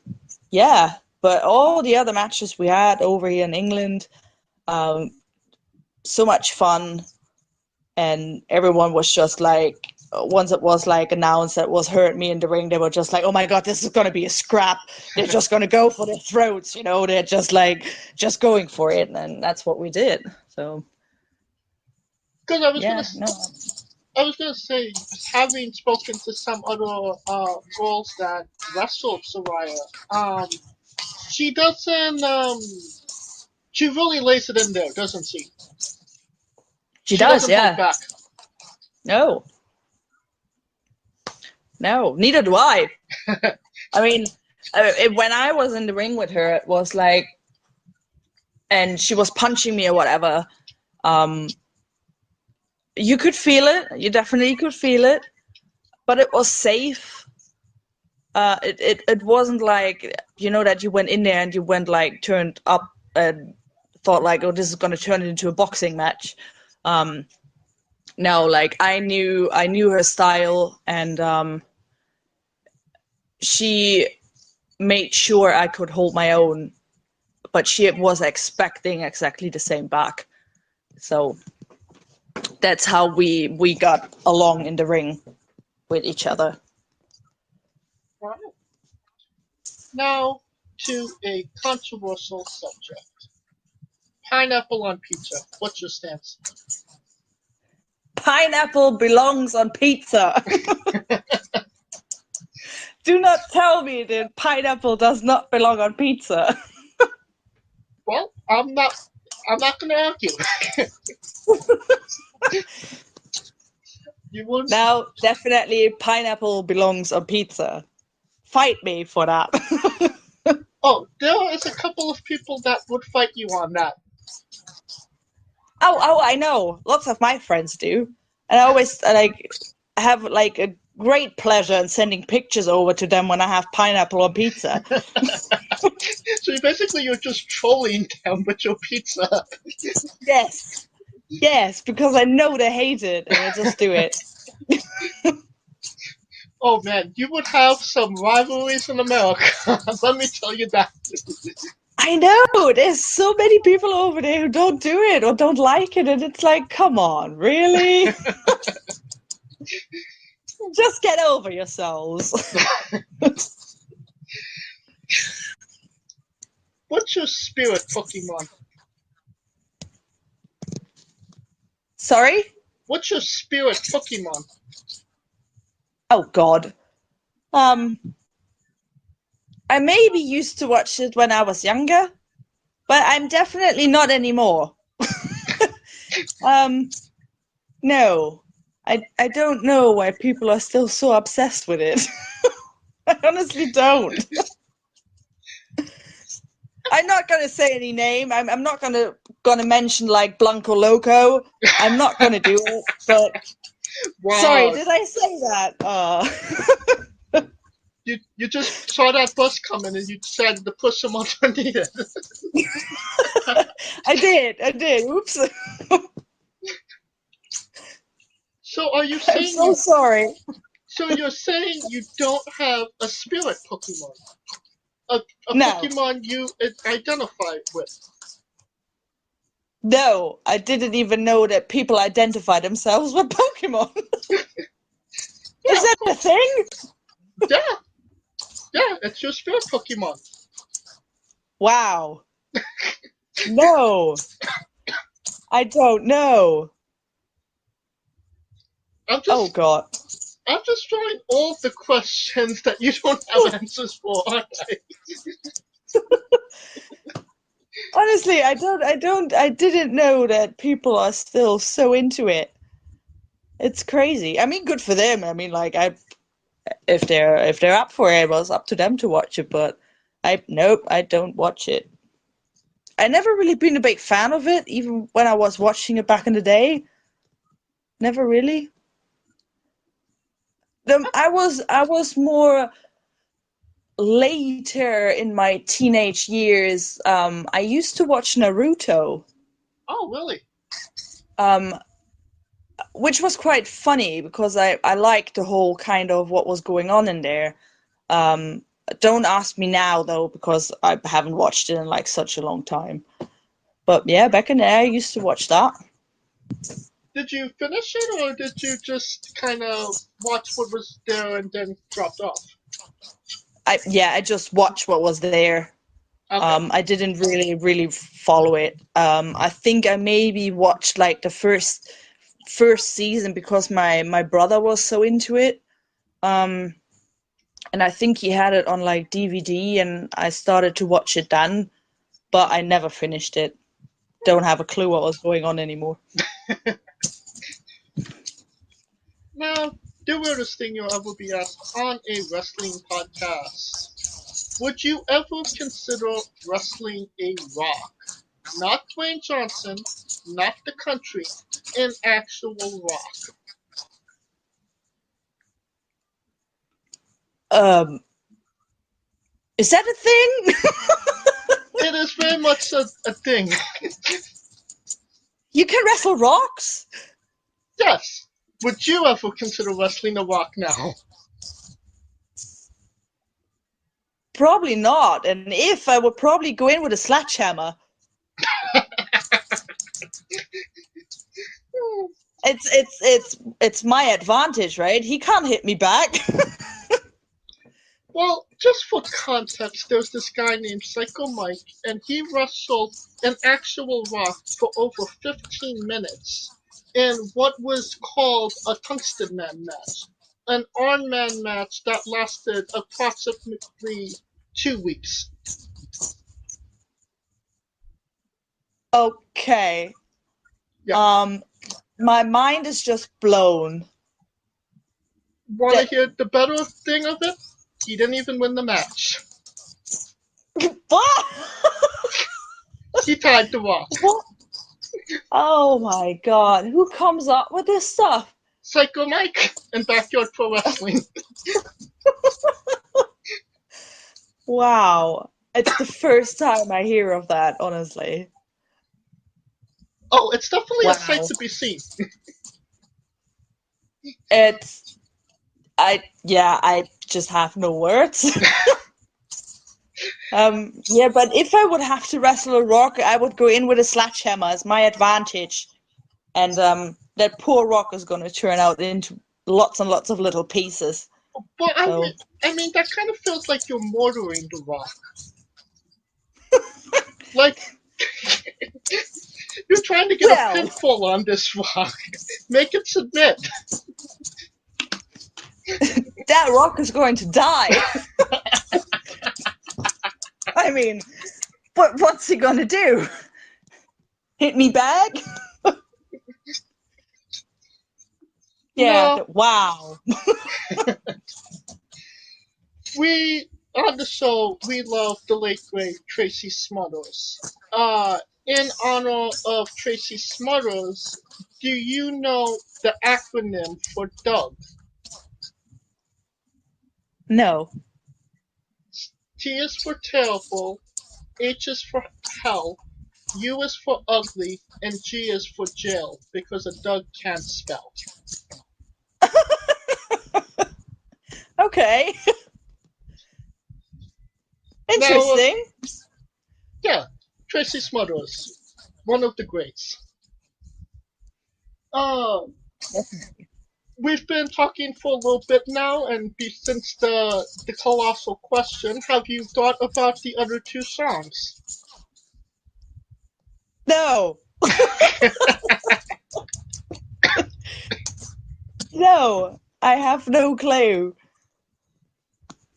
yeah. But all the other matches we had over here in England, so much fun. And everyone was just like, once it was like announced that was hurt me in the ring, they were just like, oh my God, this is going to be a scrap. They're just going to go for their throats, you know, they're just like, just going for it. And that's what we did. So, Because I was gonna say, having spoken to some other girls that wrestle Soraya, she doesn't. She really lays it in there, doesn't she? She does, doesn't yeah. hold back. No, neither do I. I mean, when I was in the ring with her, it was like, and she was punching me or whatever, you could feel it. You definitely could feel it, but it was safe. It wasn't like, you know, that you went in there and you went like turned up and thought like, oh, this is going to turn into a boxing match. No, like I knew her style, and she made sure I could hold my own, but she was expecting exactly the same back. So that's how we got along in the ring with each other. Right. Now to a controversial subject: pineapple on pizza. What's your stance? Pineapple belongs on pizza. Do not tell me that pineapple does not belong on pizza. Well, I'm not going to argue. You won't. Now, definitely pineapple belongs on pizza. Fight me for that. Oh, there is a couple of people that would fight you on that. Oh, I know. Lots of my friends do. And I always like have like a great pleasure in sending pictures over to them when I have pineapple on pizza. So basically, you're just trolling them with your pizza. Yes, because I know they hate it, and I just do it. Oh man, you would have some rivalries in America. Let me tell you that. I know, there's so many people over there who don't do it or don't like it, and it's like, come on, really? Just get over yourselves. What's your spirit Pokemon? Sorry? What's your spirit Pokemon? Oh, God. I maybe used to watch it when I was younger, but I'm definitely not anymore. No. I don't know why people are still so obsessed with it. I honestly don't. I'm not gonna say any name. I'm not gonna mention like Blanco Loco. I'm not gonna do it. But Wow. sorry, did I say that? You just saw that bus coming and you decided to push him underneath it. I did. Oops. So are you I'm saying so sorry. So you're saying you don't have a spirit Pokemon? A No. Pokemon you identify with? No, I didn't even know that people identify themselves with Pokemon. Is that a thing? Yeah, it's your spirit Pokemon. Wow. No. I don't know. Oh, God. I'm just throwing all the questions that you don't have answers for, aren't I? Honestly, I didn't know that people are still so into it. It's crazy. I mean, good for them. I mean, like, if they're up for it, well, it's up to them to watch it, but nope, I don't watch it. I never really been a big fan of it, even when I was watching it back in the day. Never really. I was more later in my teenage years. I used to watch Naruto. Oh, really? Which was quite funny because I liked the whole kind of what was going on in there. Don't ask me now though, because I haven't watched it in like such a long time. But yeah, back in there I used to watch that. Did you finish it, or did you just kind of watch what was there and then dropped off? I just watched what was there. Okay. I didn't really follow it. I think I maybe watched like the first season because my brother was so into it. And I think he had it on like DVD, and I started to watch it then, but I never finished it. Don't have a clue what was going on anymore. Now, the weirdest thing you'll ever be asked on a wrestling podcast. Would you ever consider wrestling a rock? Not Dwayne Johnson, not the country, an actual rock. Is that a thing? It is very much a thing. You can wrestle rocks? Yes. Would you ever consider wrestling a rock now? Probably not. And if, I would probably go in with a sledgehammer. It's my advantage, right? He can't hit me back. Well, just for context, there's this guy named Psycho Mike, and he wrestled an actual rock for over 15 minutes in what was called a Tungsten Man match, an Iron Man match that lasted approximately 2 weeks. Okay. Yeah. My mind is just blown. Want to hear the better thing of it? He didn't even win the match. What? He tied the rock. What? Oh my God! Who comes up with this stuff? Psycho Mike and Backyard Pro Wrestling. Wow. It's the first time I hear of that, honestly. Oh, it's definitely Wow. a sight to be seen. I just have no words. Yeah, but if I would have to wrestle a Rock, I would go in with a sledgehammer as my advantage. And that poor Rock is going to turn out into lots and lots of little pieces. But So. I mean, that kind of feels like you're mortaring the Rock. Like, you're trying to get a pinfall on this Rock. Make it submit. That Rock is going to die. I mean, what's he going to do? Hit me back? Yeah, No. wow. On the show, we love the late great Tracy Smothers. In honor of Tracy Smothers, do you know the acronym for Doug? No. T is for terrible, H is for hell, U is for ugly, and G is for jail, because a Doug can't spell. Okay. Interesting. Yeah, Tracy Smothers, one of the greats. We've been talking for a little bit now, and since the colossal question, have you thought about the other two songs? No. No, I have no clue.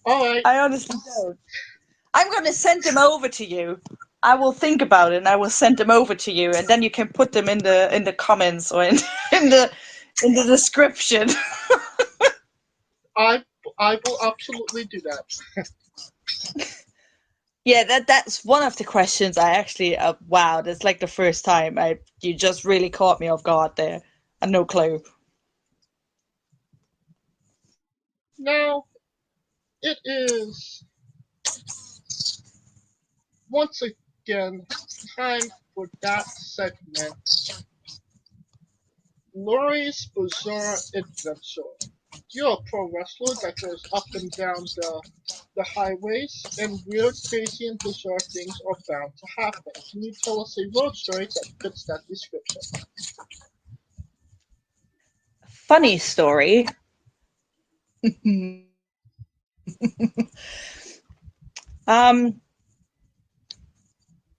All right. I honestly don't. I'm going to send them over to you. I will think about it and I will send them over to you, and then you can put them in the comments or in the description. I will absolutely do that. Yeah, that's one of the questions I actually wow, that's like the first time you just really caught me off guard there. I had no clue. Now, it is once again time for that segment, Lory's Bizarre Adventure. You're a pro wrestler that goes up and down the highways, and weird, crazy, and bizarre things are bound to happen. Can you tell us a road story that fits that description? Funny story.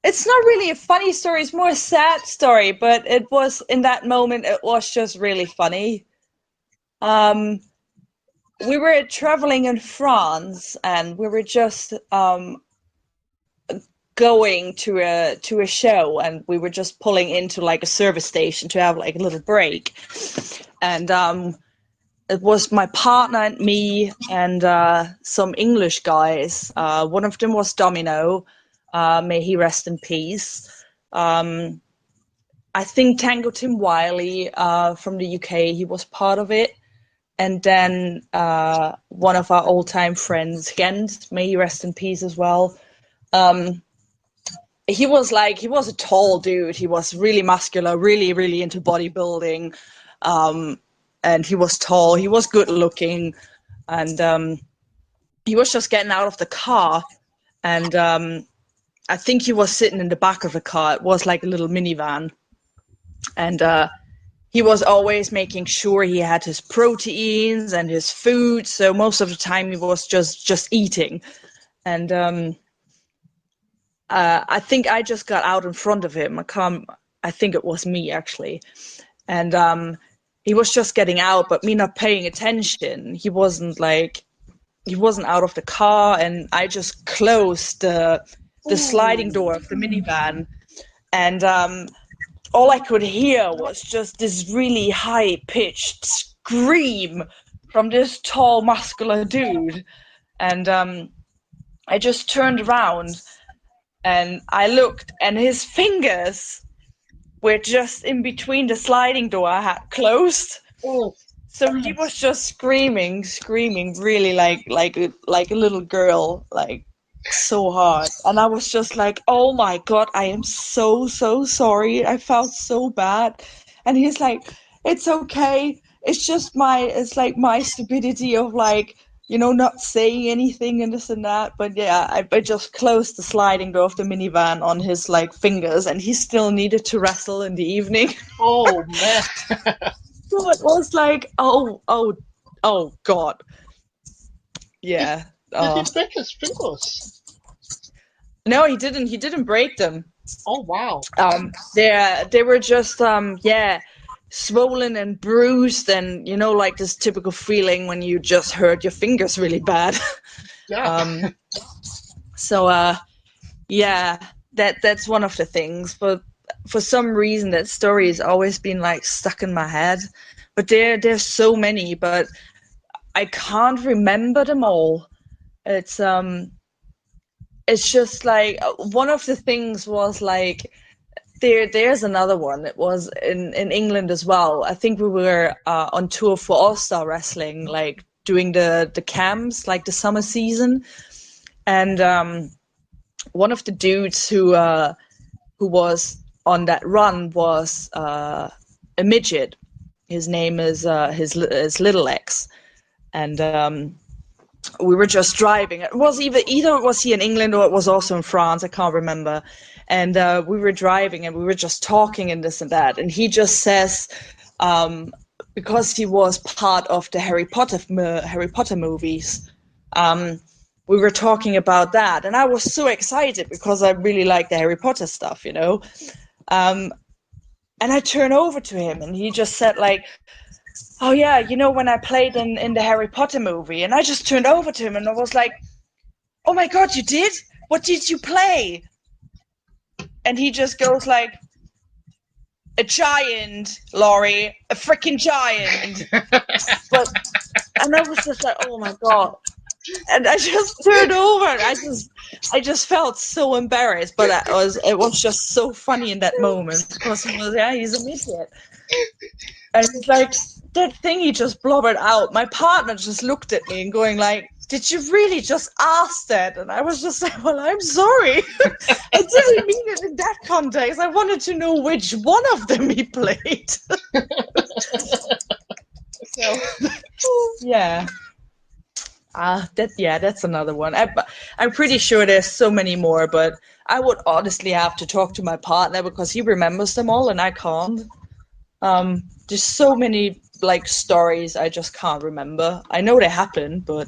It's not really a funny story, it's more a sad story, but it was, in that moment, it was just really funny. We were traveling in France, and we were just going to a show, and we were just pulling into like a service station to have like a little break. And it was my partner and me and some English guys. One of them was Domino. May he rest in peace. I think Tango Tim Wiley from the UK, he was part of it. And then one of our old-time friends, Gent, may he rest in peace as well. He was a tall dude. He was really muscular, really, really into bodybuilding. And he was tall, he was good looking. And he was just getting out of the car. And I think he was sitting in the back of the car. It was like a little minivan. And he was always making sure he had his proteins and his food. So most of the time he was just eating. And I think I just got out in front of him. I think it was me, actually. And he was just getting out, but me not paying attention. He wasn't out of the car, and I just closed the sliding door of the minivan. And all I could hear was just this really high-pitched scream from this tall, muscular dude. And I just turned around, and I looked, and his fingers were just in between the sliding door I had closed. Oh. So he was just screaming, really like a little girl, like so hard. And I was just like, oh my God, I am so sorry. I felt so bad. And he's like, it's okay. It's like my stupidity of like, not saying anything and this and that. But yeah, I just closed the sliding door of the minivan on his like fingers, and he still needed to wrestle in the evening. Oh man. So it was like, oh God. Yeah. Did he break his fingers? No, he didn't. He didn't break them. Oh wow. They were just swollen and bruised, and like this typical feeling when you just hurt your fingers really bad. Yeah. So yeah, that's one of the things. But for some reason, that story has always been like stuck in my head. But there's so many, but I can't remember them all. It's just like one of the things was like there's another one. It was in England as well. I think we were on tour for All Star Wrestling, like doing the camps, like the summer season, and one of the dudes who was on that run was a midget. His name is his Little X, and we were just driving. It was either was he in England or it was also in France. I can't remember. And we were driving and we were just talking and this and that. And he just says, because he was part of the Harry Potter movies, we were talking about that. And I was so excited because I really like the Harry Potter stuff, And I turned over to him and he just said like, oh yeah, when I played in the Harry Potter movie. And I just turned over to him and I was like, oh my God, you did? What did you play? And he just goes like, a giant, Lory, a freaking giant. And I was just like, oh my God. And I just turned over and I just felt so embarrassed, but it was just so funny in that moment because he's an idiot. And it's like, that thing he just blubbered out. My partner just looked at me and going like, did you really just ask that? And I was just like, well, I'm sorry. I didn't mean it in that context. I wanted to know which one of them he played. So, yeah. That's another one. I'm pretty sure there's so many more, but I would honestly have to talk to my partner because he remembers them all and I can't. There's so many like stories I just can't remember. I know they happen, but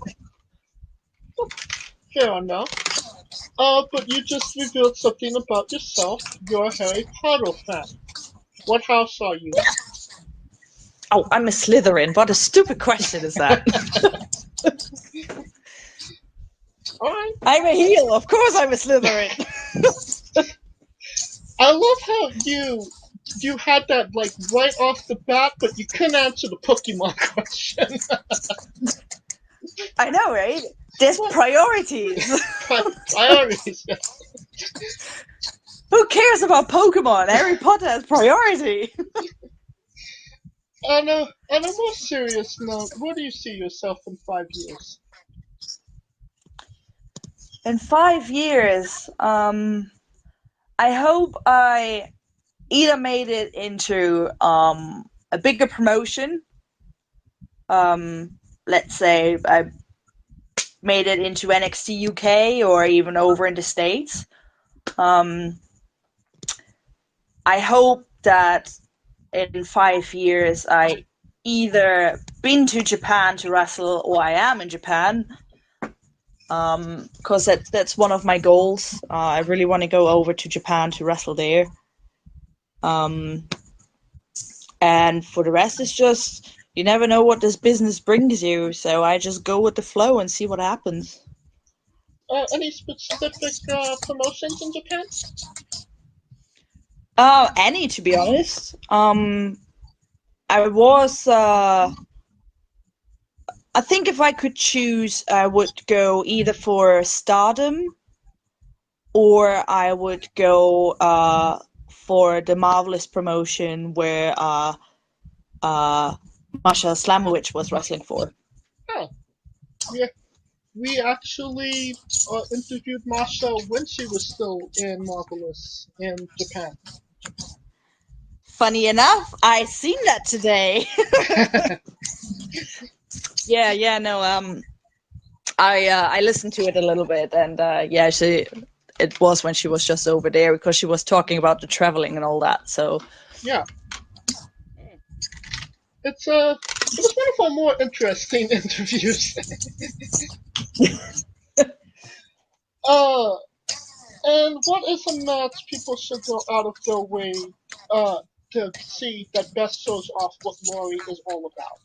Fair enough. But you just revealed something about yourself. You're a Harry Potter fan. What house are you? oh, I'm a Slytherin. What a stupid question is that? Alright. I'm a heel. Of course I'm a Slytherin. I love how you had that like right off the bat, but you couldn't answer the Pokemon question. I know, right? There's priorities. Priorities. Who cares about Pokemon? Harry Potter has priority. On a more serious note, where do you see yourself in 5 years? In 5 years, I hope I either made it into a bigger promotion. Let's say I made it into NXT UK or even over in the States. I hope that in 5 years I either been to Japan to wrestle or I am in Japan. Because that's one of my goals. I really want to go over to Japan to wrestle there. And for the rest, it's just, you never know what this business brings you, so I just go with the flow and see what happens. Any specific promotions in Japan? Any, to be honest. I was, I think if I could choose, I would go either for Stardom or I would go for the Marvelous promotion where Masha Slamovich was wrestling for. Oh, yeah. We actually interviewed Masha when she was still in Marvelous in Japan. Funny enough, I seen that today. Yeah, no, I listened to it a little bit, and yeah, it was when she was just over there because she was talking about the traveling and all that. So Yeah. It was one of our more interesting interviews. And what is a match people should go out of their way to see that best shows off what Lory is all about?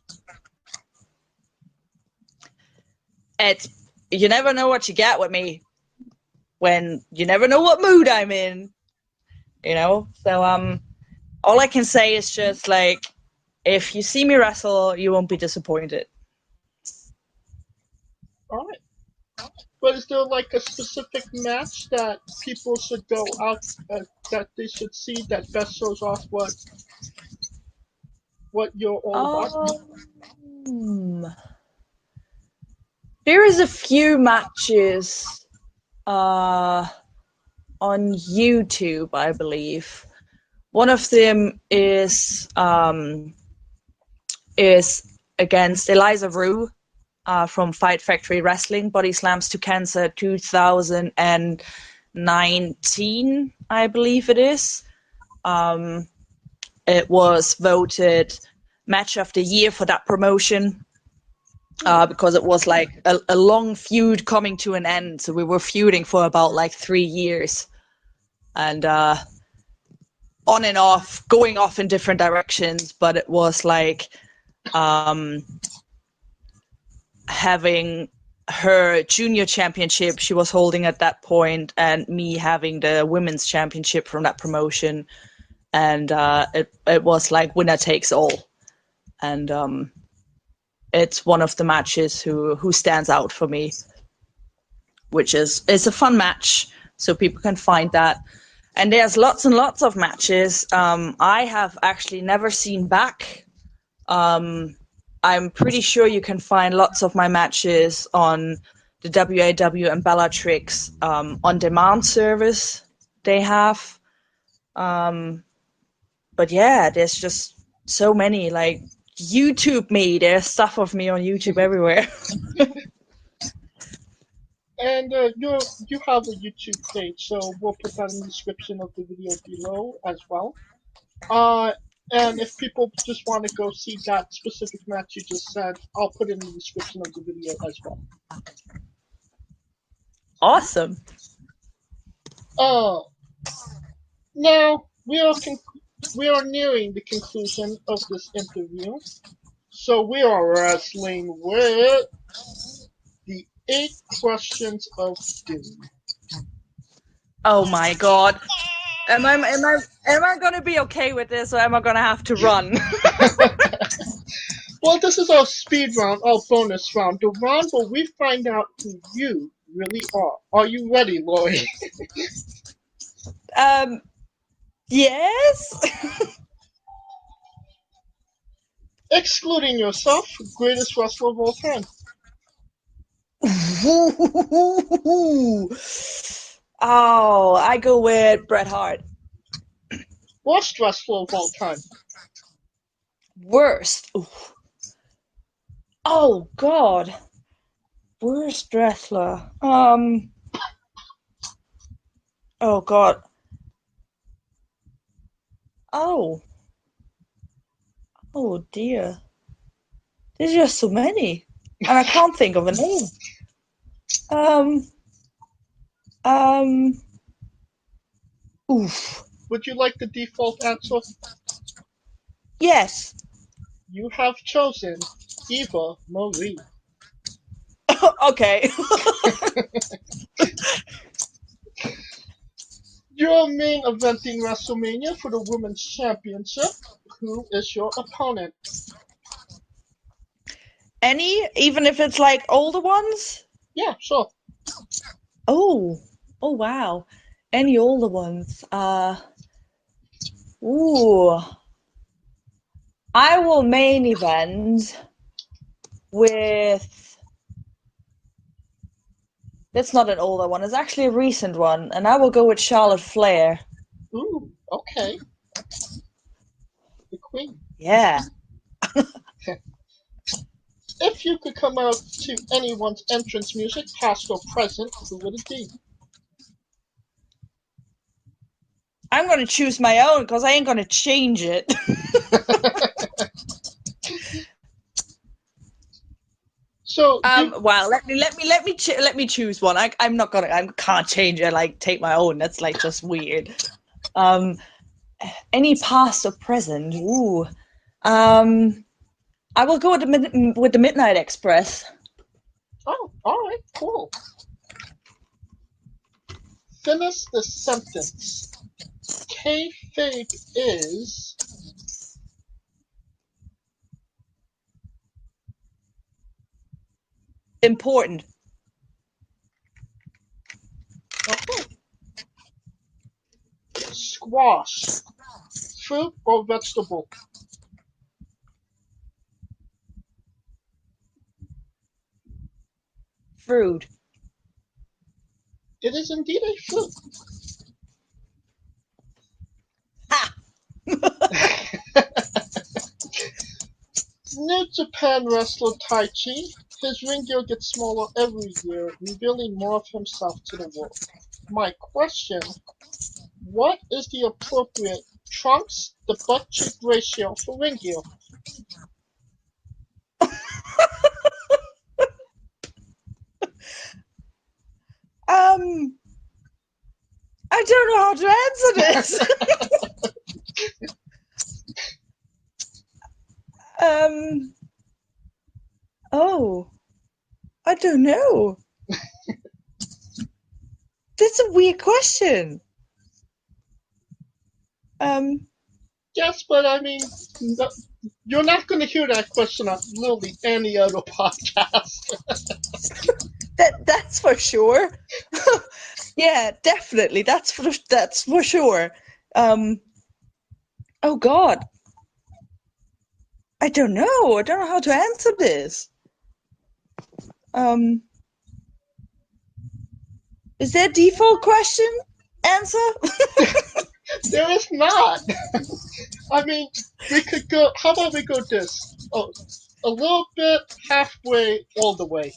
it's you never know what you get with me when you never know what mood I'm in, you know. So all I can say is just like, if you see me wrestle, you won't be disappointed. All right. But is there like a specific match that people should go out that they should see that best shows off what you're all about? There is a few matches on YouTube, I believe. One of them is against Eliza Roux from Fight Factory Wrestling, Body Slams to Cancer 2019, I believe it is. It was voted match of the year for that promotion because it was like a long feud coming to an end. So we were feuding for about like 3 years, and on and off, going off in different directions. But it was like having her junior championship she was holding at that point, and me having the women's championship from that promotion. And it was like winner takes all. And it's one of the matches who stands out for me, which is it's a fun match, so people can find that. And there's lots and lots of matches I have actually never seen back. I'm pretty sure you can find lots of my matches on the WAW and Bellatrix on-demand service they have. But yeah, there's just so many, like, YouTube me. There's stuff of me on YouTube everywhere. And you have a YouTube page, so we'll put that in the description of the video below as well. And if people just want to go see that specific match you just said, I'll put it in the description of the video as well. Awesome. Now we are nearing the conclusion of this interview, so we are wrestling with the 8 questions of doom. Oh my god. Am I gonna be okay with this, or am I gonna have to run? Well, this is our speed round, our bonus round, the round where we find out who you really are. Are you ready, Lory? Yes. Excluding yourself, greatest wrestler of all time. Oh, I go with Bret Hart. Worst wrestler of all time. Worst. Oof. Oh god. Worst wrestler. Oh god. Oh. Oh dear. There's just so many, and I can't think of a name. Oof. Would you like the default answer? Yes. You have chosen Eva Marie. Okay. You're main eventing WrestleMania for the Women's Championship. Who is your opponent? Any, even if it's like older ones? Yeah, sure. Oh wow. Any older ones? Ooh. I will main event with... That's not an older one. It's actually a recent one. And I will go with Charlotte Flair. Ooh, okay. The Queen. Yeah. If you could come out to anyone's entrance music, past or present, who would it be? I'm going to choose my own because I ain't going to change it. So, well, let me choose one. I can't change it. Like take my own. That's like just weird. Any past or present? Ooh. I will go with the Midnight Express. oh, all right, cool. Finish the sentence. Kayfabe is Important. okay. Squash. Fruit or vegetable? Fruit. It is indeed a fruit. Ha! New Japan wrestler Taichi. His ring gear gets smaller every year, revealing more of himself to the world. My question, what is the appropriate trunks to butt cheek ratio for ring gear? I don't know how to answer this. Oh, I don't know. That's a weird question. Yes, but I mean, you're not going to hear that question on literally any other podcast. That's for sure. Yeah, definitely. That's for sure. Oh God. I don't know. I don't know how to answer this. Is there a default question answer? There is not. I mean, we could go. How about we go this? Oh, a little bit, halfway, all the way.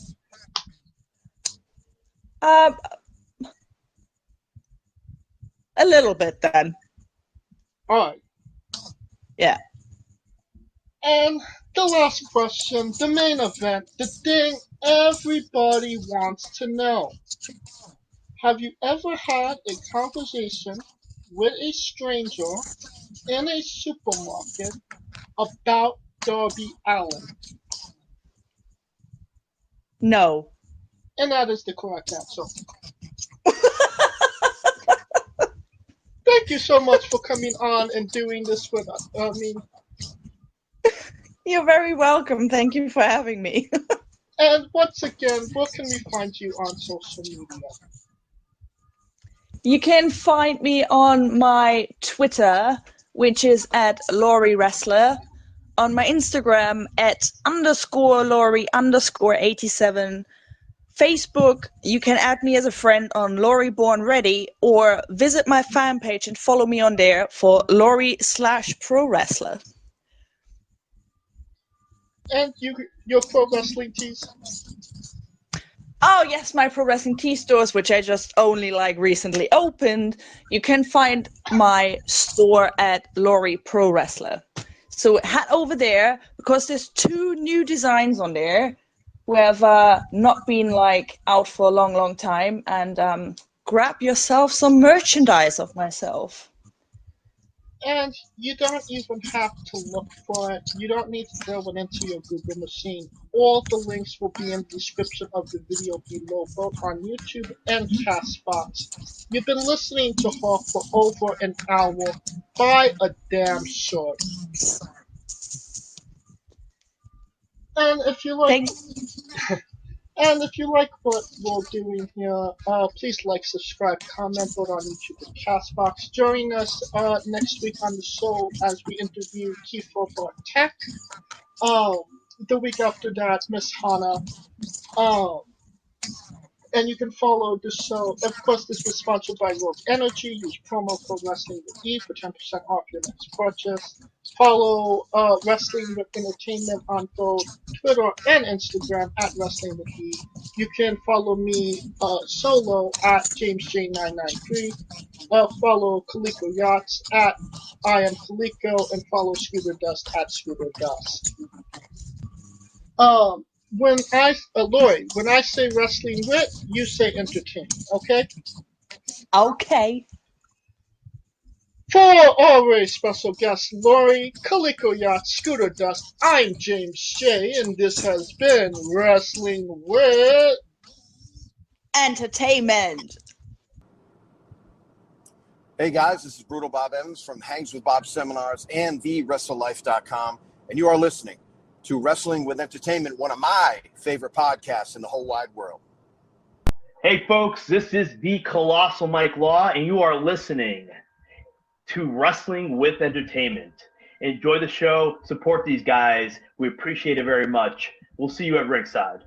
A little bit then. All right. Yeah. And the last question, the main event, the thing everybody wants to know. Have you ever had a conversation with a stranger in a supermarket about Darby Allin? No. And that is the correct answer. Thank you so much for coming on and doing this with us. I mean, You're very welcome. Thank you for having me. and once again, where can we find you on social media? You can find me on my Twitter, which is at Lory Wrestler, on my Instagram at _Lory_87. Facebook, you can add me as a friend on Lory Born Ready, or visit my fan page and follow me on there for Lory/Pro Wrestler. And your pro wrestling tees? Oh yes, my pro wrestling tee stores, which I just only recently opened. You can find my store at Lory Pro Wrestler. So head over there because there's 2 new designs on there who have not been out for a long time, and grab yourself some merchandise of myself. And you don't even have to look for it. You don't need to throw it into your Google machine. All the links will be in the description of the video below, both on YouTube and Castbox. You've been listening to her for over an hour. By a damn short. And if you like, And if you like what we're doing here, please like, subscribe, comment, vote on YouTube and Castbox. Join us next week on the show as we interview Kiefer for Tech. The week after that, Miss Hana. And you can follow the show. Of course, this was sponsored by Rogue Energy. Use promo code Wrestling with E for 10% off your next purchase. Follow Wrestling with Entertainment on both Twitter and Instagram at Wrestling with E. You can follow me solo at JamesJ993. Follow Coleco Yachts at I am Coleco, and follow Scooter Dust at Scooter Dust. Lory, when I say wrestling wit, you say entertainment, okay? Okay. For our very special guest, Lory, Coleco Yacht, Scooter Dust, I'm James J, and this has been Wrestling with Entertainment. Hey guys, this is Brutal Bob Evans from Hangs with Bob Seminars and TheWrestleLife.com, and you are listening to Wrestling with Entertainment, one of my favorite podcasts in the whole wide world. Hey folks, this is the Colossal Mike Law, and you are listening to Wrestling with Entertainment. Enjoy the show, support these guys. We appreciate it very much. We'll see you at ringside.